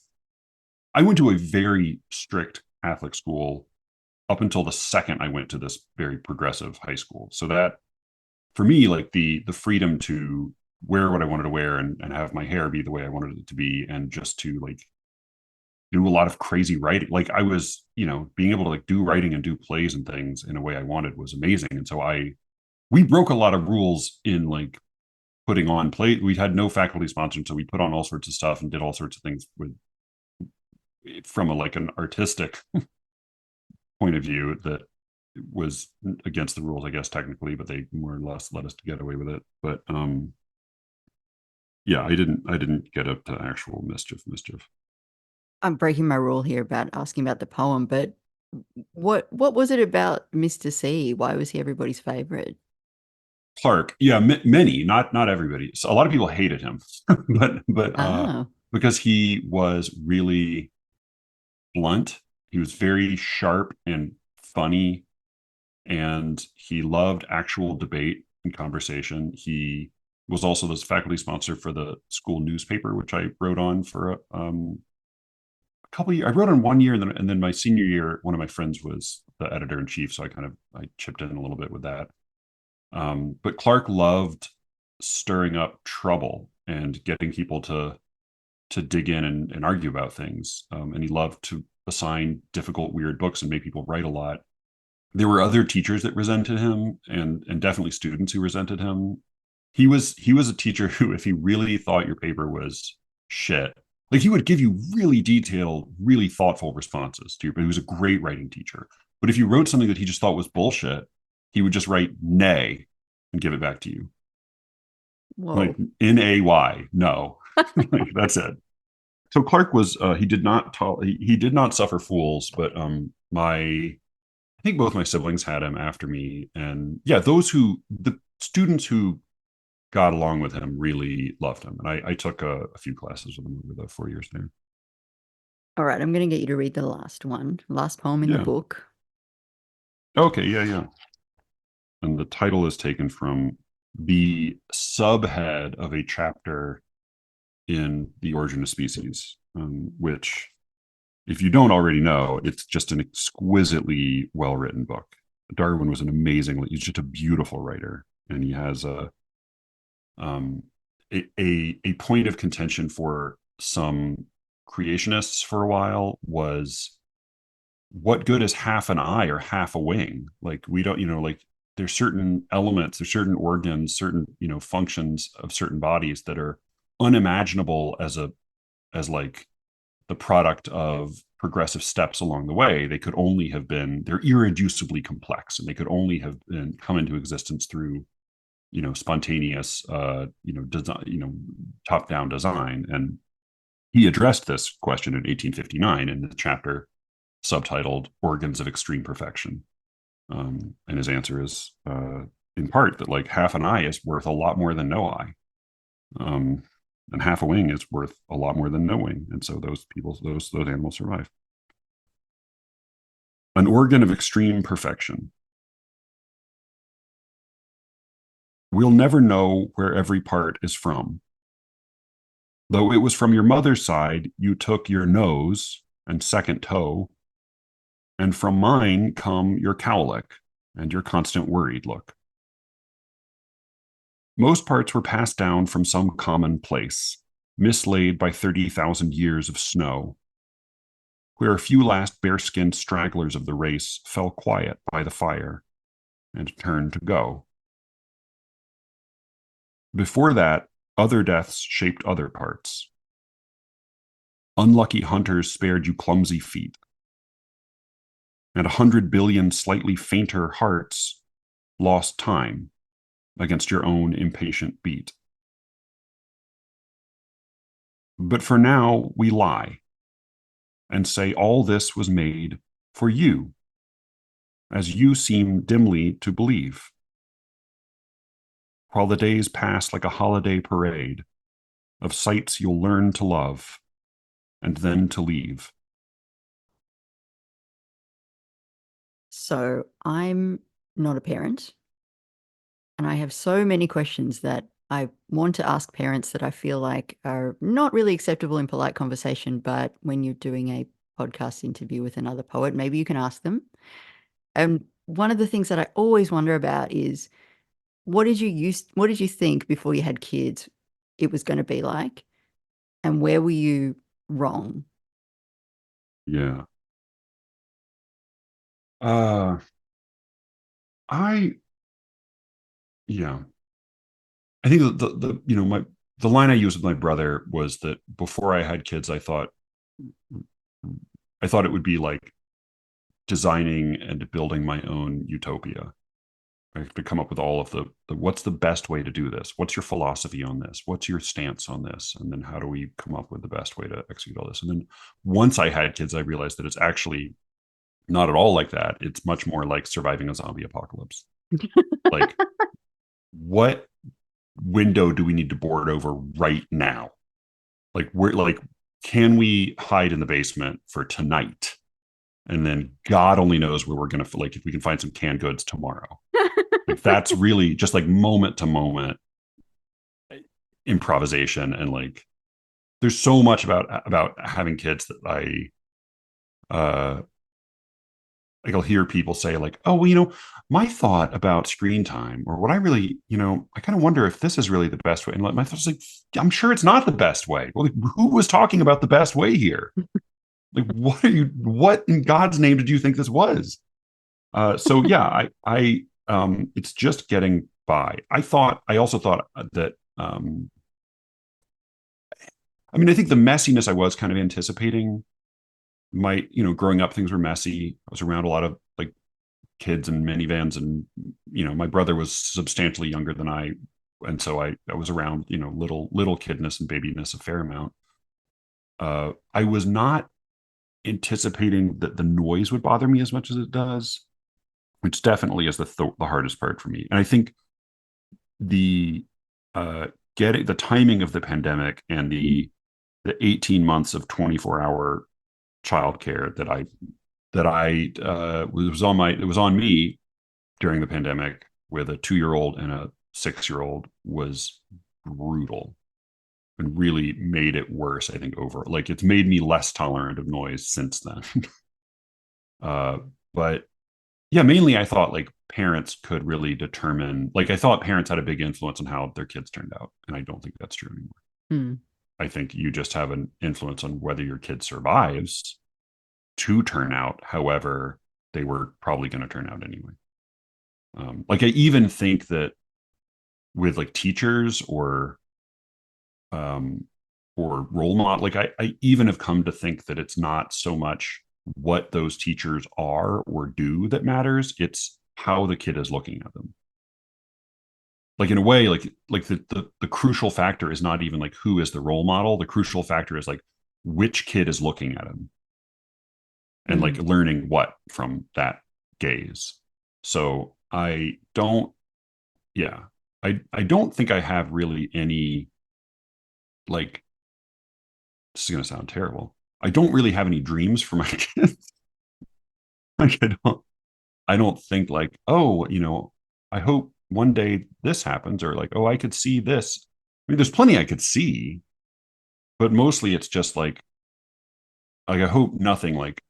I went to a very strict Catholic school up until the second I went to this very progressive high school. So that, for me, the freedom to wear what I wanted to wear and have my hair be the way I wanted it to be, and just to do a lot of crazy writing. I was, being able to do writing and do plays and things in a way I wanted was amazing. And so we broke a lot of rules in putting on play. We had no faculty sponsored, so we put on all sorts of stuff and did all sorts of things from an artistic point of view that was against the rules, I guess, technically, but they more or less let us get away with it. But I didn't get up to actual mischief. I'm breaking my rule here about asking about the poem, but what was it about Mr. C? Why was he everybody's favorite? Clark, many, not everybody. So a lot of people hated him, but because he was really blunt, he was very sharp and funny, and he loved actual debate and conversation. He was also the faculty sponsor for the school newspaper, which I wrote on for a couple of years. I wrote on 1 year, and then my senior year, one of my friends was the editor-in-chief, so I chipped in a little bit with that. But Clark loved stirring up trouble and getting people to dig in and argue about things. And he loved to assign difficult, weird books and make people write a lot. There were other teachers that resented him, and definitely students who resented him. He was a teacher who, if he really thought your paper was shit, he would give you really detailed, really thoughtful responses to your. But he was a great writing teacher. But if you wrote something that he just thought was bullshit, he would just write nay and give it back to you. Whoa. Like NAY, no. Like, that's it. So Clark was he did not he did not suffer fools, but I think both my siblings had him after me, and yeah, the students who got along with him really loved him, and I took a few classes with him over the 4 years there. All right, I'm going to get you to read the last poem in the book. Okay, yeah. And the title is taken from the subhead of a chapter in The Origin of Species, which, if you don't already know, it's just an exquisitely well-written book. Darwin was he's just a beautiful writer, and he has a point of contention for some creationists for a while was, what good is half an eye or half a wing? Like, we don't, like, there's certain elements, there's certain organs, certain, functions of certain bodies that are unimaginable as like the product of progressive steps along the way. They could only have been, they're irreducibly complex, and they could only have come into existence through, spontaneous, design, top-down design. And he addressed this question in 1859 in the chapter subtitled "Organs of Extreme Perfection." And his answer is, in part, that like half an eye is worth a lot more than no eye. And half a wing is worth a lot more than no wing. And so those animals survive. An organ of extreme perfection. We'll never know where every part is from. Though it was from your mother's side you took your nose and second toe, and from mine come your cowlick and your constant worried look. Most parts were passed down from some common place, mislaid by 30,000 years of snow, where a few last bare-skinned stragglers of the race fell quiet by the fire and turned to go. Before that, other deaths shaped other parts. Unlucky hunters spared you clumsy feet, and 100 billion slightly fainter hearts lost time against your own impatient beat. But for now, we lie and say all this was made for you, as you seem dimly to believe, while the days pass like a holiday parade of sights you'll learn to love and then to leave. So I'm not a parent, and I have so many questions that I want to ask parents that I feel like are not really acceptable in polite conversation, but when you're doing a podcast interview with another poet, maybe you can ask them. And one of the things that I always wonder about is, what did you think before you had kids it was going to be like, and where were you wrong? Yeah. I think the line I used with my brother was that before I had kids, I thought it would be like designing and building my own utopia. I have to come up with all of the what's the best way to do this? What's your philosophy on this? What's your stance on this? And then how do we come up with the best way to execute all this? And then once I had kids, I realized that it's actually not at all like that. It's much more like surviving a zombie apocalypse. Like, what window do we need to board over right now? Like, can we hide in the basement for tonight? And then God only knows where we're going to, like, if we can find some canned goods tomorrow. Like, that's really just like moment to moment improvisation. And like, there's so much about having kids that I'll hear people say like, oh, well, my thought about screen time, or what I really, I kind of wonder if this is really the best way. And my thought is like, I'm sure it's not the best way. Well, like, who was talking about the best way here? Like, what in God's name did you think this was? So yeah, it's just getting by. I also thought that, I think the messiness I was kind of anticipating growing up, things were messy. I was around a lot of like kids in minivans, and my brother was substantially younger than I, and so I was around little kidness and babyness a fair amount. I was not anticipating that the noise would bother me as much as it does, which definitely is the hardest part for me. And I think the getting the timing of the pandemic and the 18 months of 24-hour childcare it was on me during the pandemic with a 2-year-old and a 6-year-old was brutal and really made it worse. I think it's made me less tolerant of noise since then. But yeah, mainly I thought like parents could really determine, like I thought parents had a big influence on how their kids turned out. And I don't think that's true anymore. Hmm. I think you just have an influence on whether your kid survives to turn out however they were probably going to turn out anyway. Like I even think that with like teachers or role model, like I even have come to think that it's not so much what those teachers are or do that matters, it's how the kid is looking at them. Like in a way, like the crucial factor is not even like who is the role model. The crucial factor is like which kid is looking at him and like learning what from that gaze. So I don't think I have really any, like, this is going to sound terrible, I don't really have any dreams for my kids. Like I don't think like, oh, I hope one day this happens, or like, oh, I could see this. I mean, there's plenty I could see, but mostly it's just like I hope nothing like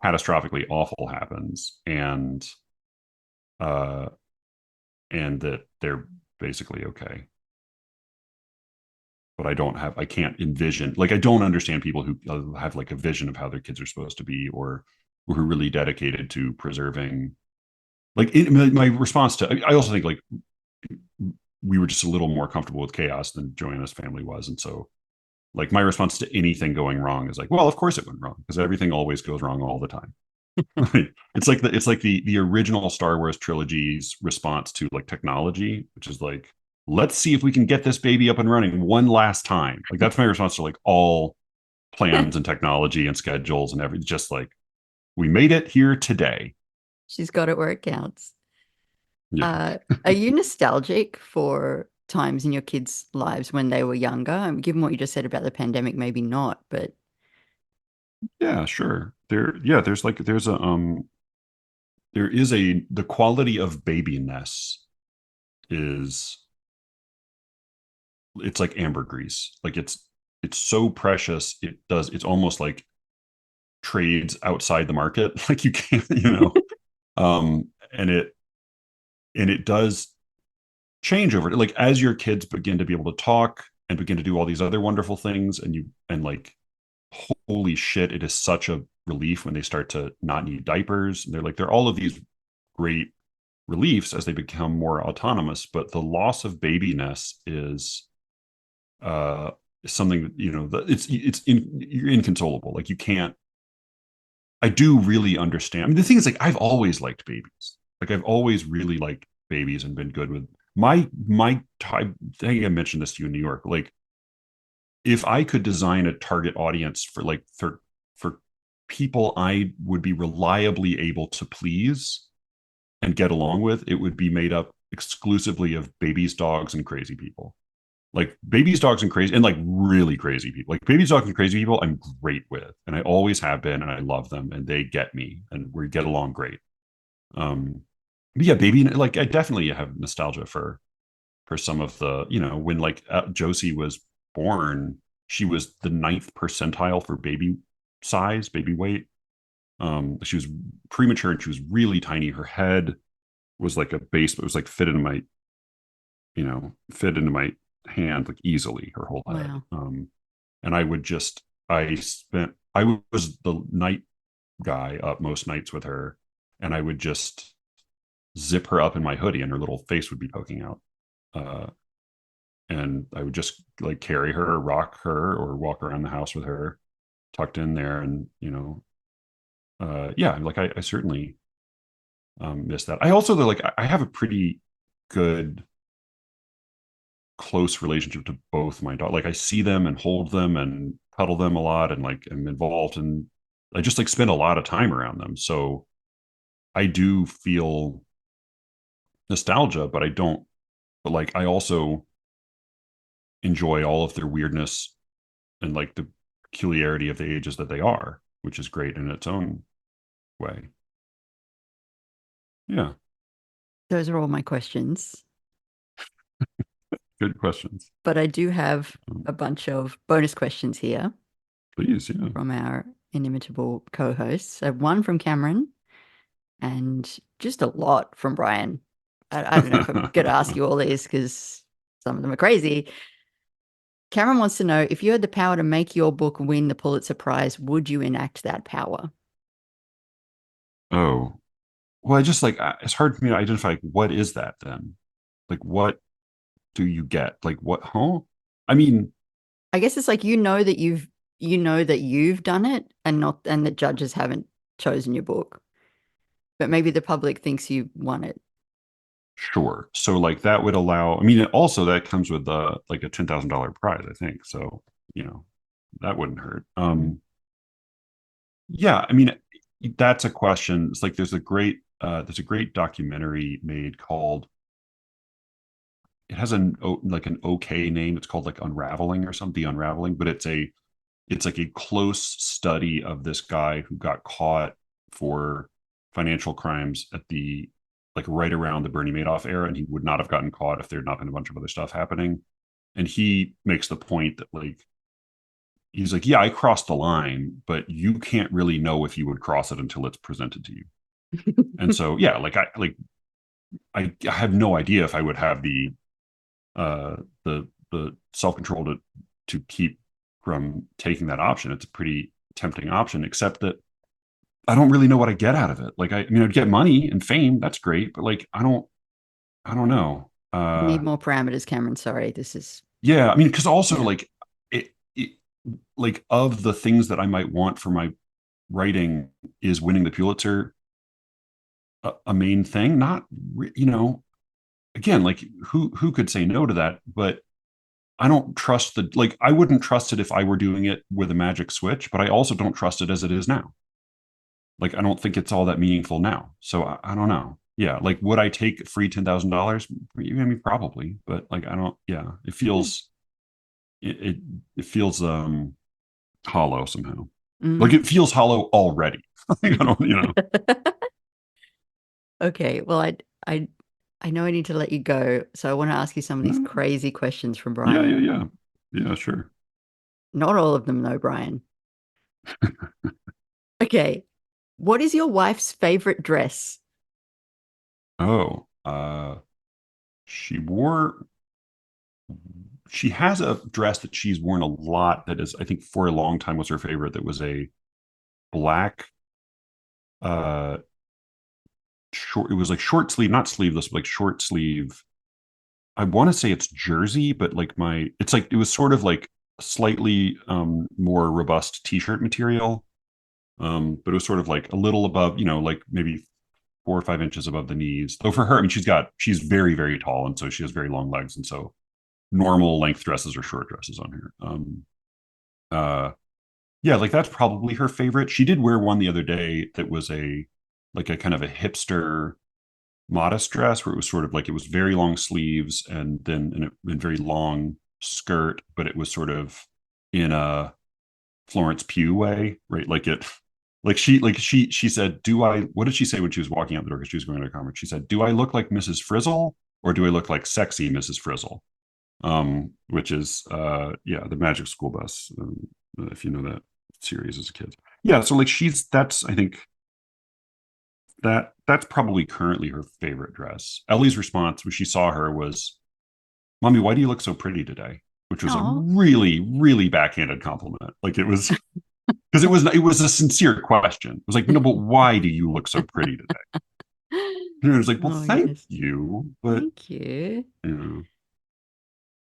catastrophically awful happens, uh and that they're basically okay. But I can't envision, like, I don't understand people who have like a vision of how their kids are supposed to be, or who are really dedicated to preserving. Like my response to, I also think like we were just a little more comfortable with chaos than Joanna's family was. And so like my response to anything going wrong is like, well, of course it went wrong, because everything always goes wrong all the time. It's like the original Star Wars trilogy's response to like technology, which is like, let's see if we can get this baby up and running one last time. Like that's my response to like all plans and technology and schedules and everything. Just like, we made it here today. She's got it where it counts. Yeah. Are you nostalgic for times in your kids' lives when they were younger? Given what you just said about the pandemic, maybe not, but Yeah, sure. There is the quality of babiness is, it's like ambergris. Like it's so precious. It's almost like trades outside the market. Like you can't, and it does change over, like as your kids begin to be able to talk and begin to do all these other wonderful things, and like, holy shit, it is such a relief when they start to not need diapers. They're all of these great reliefs as they become more autonomous, but the loss of babiness is something that, you're inconsolable. Like you can't. I do really understand. I mean, the thing is, like, I've always liked babies. Like I've always really liked babies and been good with my type. I think I mentioned this to you in New York. Like, if I could design a target audience for people I would be reliably able to please and get along with, it would be made up exclusively of babies, dogs, and crazy people. Like babies, dogs, and crazy, and like really crazy people. Like babies, dogs, and crazy people, I'm great with, and I always have been, and I love them, and they get me, and we get along great. But yeah, baby, like I definitely have nostalgia for some of the, when like Josie was born, she was the 9th percentile for baby size, baby weight. She was premature and she was really tiny. Her head was like a base, but it was like fit into my hand like easily, her whole head. wow. And I was the night guy up most nights with her, and I would just zip her up in my hoodie and her little face would be poking out. And I would just like carry her or rock her or walk around the house with her tucked in there. And, yeah, like I certainly miss that. I also though, like I have a pretty good close relationship to both my dog. Like I see them and hold them and cuddle them a lot, and like I'm involved, and I just like spend a lot of time around them. So I do feel nostalgia, but I don't. But like I also enjoy all of their weirdness and like the peculiarity of the ages that they are, which is great in its own way. Yeah, Those are all my questions. good questions. But I do have a bunch of bonus questions here Please, yeah. from our inimitable co-hosts. I have one from Cameron and just a lot from Brian. I don't know if I'm going to ask you all these because some of them are crazy. Cameron wants to know, if you had the power to make your book win the Pulitzer Prize, would you enact that power? Oh, well, I just like it's hard for me to identify like, what is that then? Like, what do you get? Like, what? Huh? I mean, I guess it's like you know that you've done it and the judges haven't chosen your book. But maybe the public thinks you won it. sure. So like that would allow. I mean, also that comes with like a $10,000 prize, I think. So that wouldn't hurt. Yeah, I mean, that's a question. It's like there's a great documentary made called, it has like an okay name. It's called like Unraveling or something, The Unraveling, but it's like a close study of this guy who got caught for financial crimes at the like right around the Bernie Madoff era, and he would not have gotten caught if there had not been a bunch of other stuff happening. And he makes the point that like he's like, yeah, I crossed the line, but you can't really know if you would cross it until it's presented to you. And so yeah, like I have no idea if I would have the self-control to keep from taking that option. It's a pretty tempting option, except that I don't really know what I get out of it. Like I mean, I'd get money and fame. That's great, but like I don't know. Need more parameters, Cameron. Sorry, this is Yeah, I mean, because also yeah. like it like of the things that I might want for my writing, is winning the Pulitzer a main thing? Not again, like who could say no to that? But I don't trust I wouldn't trust it if I were doing it with a magic switch, but I also don't trust it as it is now. Like I don't think it's all that meaningful now. So I don't know. Yeah, like would I take free $10,000? I mean, probably, but like I don't. Yeah, it feels it feels hollow somehow. Like it feels hollow already. I don't. Okay, well, I know I need to let you go, so I want to ask you some of these crazy questions from Brian. Yeah, sure. Not all of them, though, Brian. Okay, what is your wife's favorite dress? Oh, she has a dress that she's worn a lot that is, I think, for a long time was her favorite. That was a black, uh, short. It was like short sleeve, not sleeveless, but like short sleeve. I want to say it's jersey, but like it's like it was sort of like slightly more robust t-shirt material. But it was sort of like a little above, like maybe 4 or 5 inches above the knees. Though for her, I mean, she's very, very tall, and so she has very long legs, and so normal length dresses or short dresses on her. Yeah, like that's probably her favorite. She did wear one the other day that was a kind of a hipster modest dress where it was sort of like it was very long sleeves and then in very long skirt, but it was sort of in a Florence Pugh way, right? She said, what did she say when she was walking out the door? Because she was going to a conference. She said, do I look like Mrs. Frizzle or do I look like sexy Mrs. Frizzle? Which is the Magic School Bus, if you know that series as a kid. Yeah, so like that's I think that's probably currently her favorite dress. Ellie's response when she saw her was, "Mommy, why do you look so pretty today?" Which was Aww. a really, really backhanded compliment. Like it was because it was a sincere question. It was like, no, but why do you look so pretty today? And it was like, well, thank you, but thank you. You know.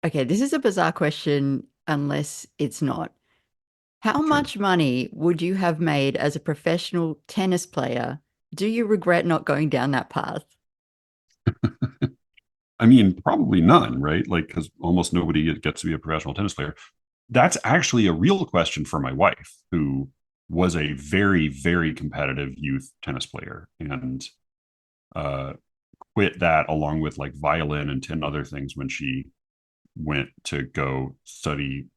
Okay, this is a bizarre question unless it's not. How much money would you have made as a professional tennis player Do you regret not going down that path? I mean, probably none, right? Like, because almost nobody gets to be a professional tennis player. That's actually a real question for my wife, who was a very, very competitive youth tennis player and uh, quit that along with like violin and 10 other things when she went to go study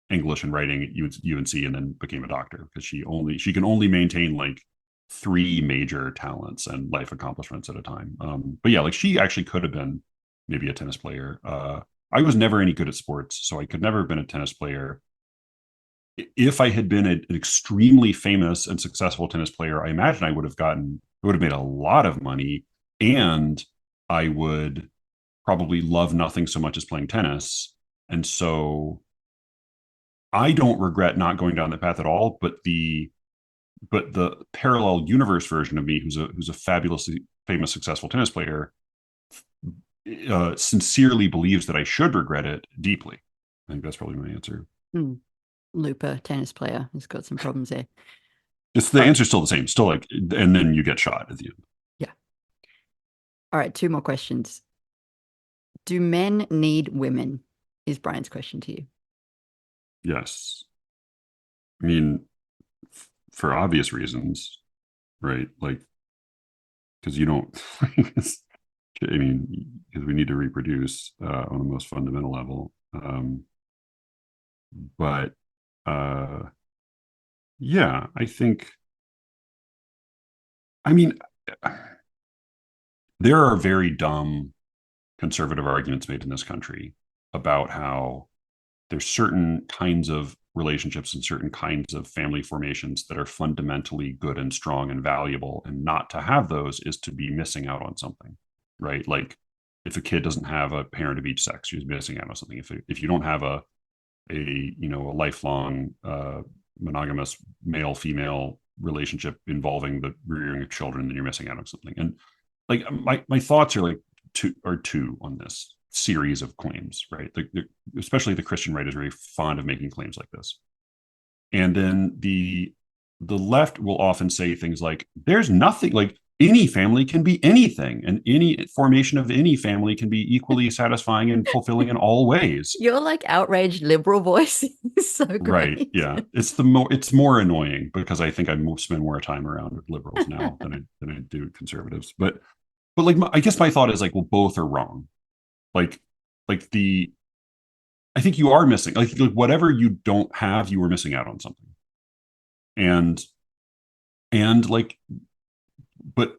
English and writing at UNC and then became a doctor because she can only maintain like three major talents and life accomplishments at a time. But yeah, like she actually could have been maybe a tennis player. I was never any good at sports, so I could never have been a tennis player. If I had been an extremely famous and successful tennis player, I imagine I would have made a lot of money, and I would probably love nothing so much as playing tennis. And so I don't regret not going down that path at all. But the parallel universe version of me, who's a fabulously famous, successful tennis player, sincerely believes that I should regret it deeply. I think that's probably my answer. Looper tennis player has got some problems there. It's the answer's still the same. Still like, and then you get shot at the end. Yeah. All right, 2 more questions. Do men need women? Is Brian's question to you. Yes. I mean, for obvious reasons, right? Like, because you don't, I mean, because we need to reproduce on the most fundamental level. But yeah, I mean, there are very dumb conservative arguments made in this country about how there's certain kinds of relationships and certain kinds of family formations that are fundamentally good and strong and valuable, and not to have those is to be missing out on something, right? Like if a kid doesn't have a parent of each sex, she's missing out on something. If you don't have a lifelong monogamous male female relationship involving the rearing of children, then you're missing out on something. And like my thoughts are like two on this series of claims, right? Especially the Christian right is very fond of making claims like this. And then the left will often say things like, there's nothing, like any family can be anything, and any formation of any family can be equally satisfying and fulfilling in all ways. Your like outraged liberal voice is so great. Right. Yeah. It's more annoying because I think I spend more time around liberals now than I do conservatives. But like I guess my thought is like, well, both are wrong. Like I think you are missing, like whatever you don't have, you are missing out on something. And like, but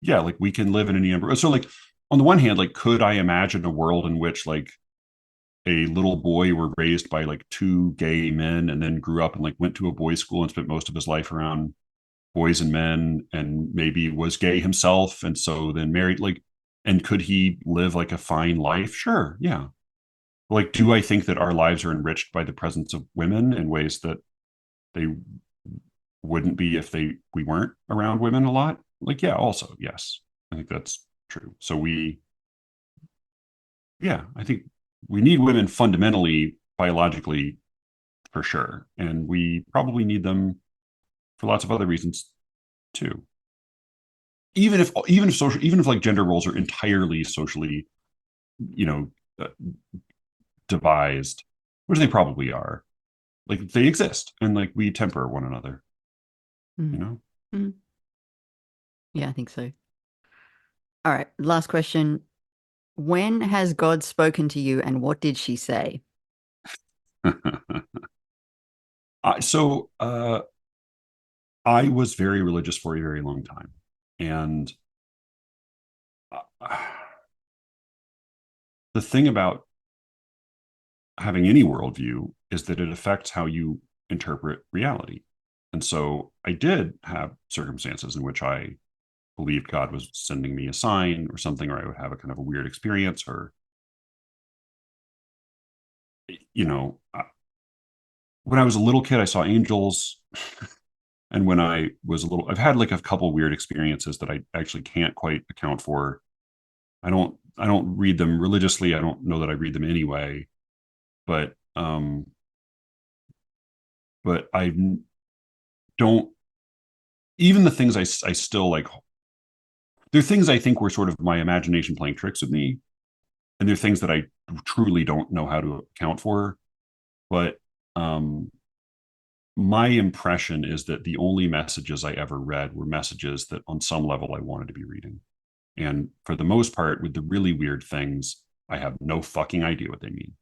yeah, like we can live in any number. So like on the one hand, like, could I imagine a world in which like a little boy were raised by like two gay men and then grew up and like went to a boys' school and spent most of his life around boys and men and maybe was gay himself and so then married, like, and could he live like a fine life? Sure. Yeah. Like, do I think that our lives are enriched by the presence of women in ways that they wouldn't be if we weren't around women a lot? Like, yeah, also, yes. I think that's true. So I think we need women fundamentally, biologically, for sure. And we probably need them for lots of other reasons too. Even if like gender roles are entirely socially, devised, which they probably are, like they exist and like we temper one another. Yeah, I think so. All right, last question. When has God spoken to you and what did she say? I was very religious for a very long time, and the thing about having any worldview is that it affects how you interpret reality. And so I did have circumstances in which I believed God was sending me a sign or something, or I would have a kind of a weird experience, or, when I was a little kid, I saw angels. And when I was I've had like a couple weird experiences that I actually can't quite account for. I don't read them religiously. I don't know that I read them anyway, but I don't even the things I still like, there are things I think were sort of my imagination playing tricks with me. And there are things that I truly don't know how to account for. But my impression is that the only messages I ever read were messages that on some level I wanted to be reading. And for the most part, with the really weird things, I have no fucking idea what they mean.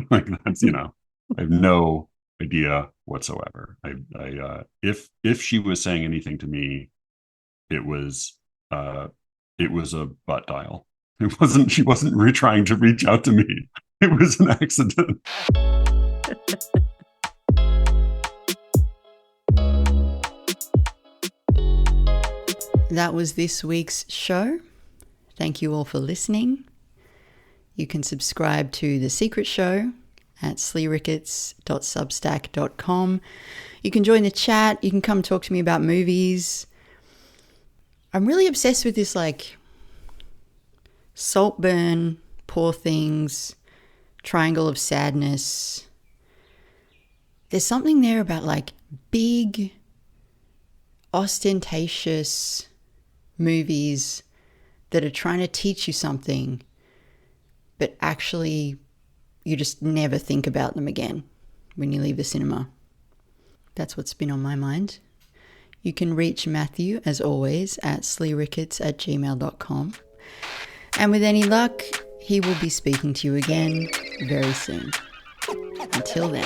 Like that's, I have no idea whatsoever. If she was saying anything to me, it was a butt dial. She wasn't trying to reach out to me. It was an accident. That was this week's show. Thank you all for listening. You can subscribe to The Secret Show at SLEERICKETS.substack.com. You can join the chat. You can come talk to me about movies. I'm really obsessed with this Saltburn, Poor Things, Triangle of Sadness. There's something there about big, ostentatious movies that are trying to teach you something, but actually you just never think about them again when you leave the cinema. That's what's been on my mind. You can reach Matthew, as always, at SLEERICKETS@gmail.com. And with any luck, he will be speaking to you again very soon. Until then.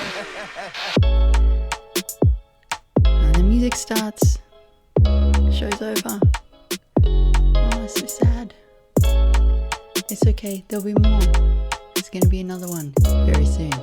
And the music starts. Show's over. Oh, it's so sad. It's okay. There'll be more. There's going to be another one very soon.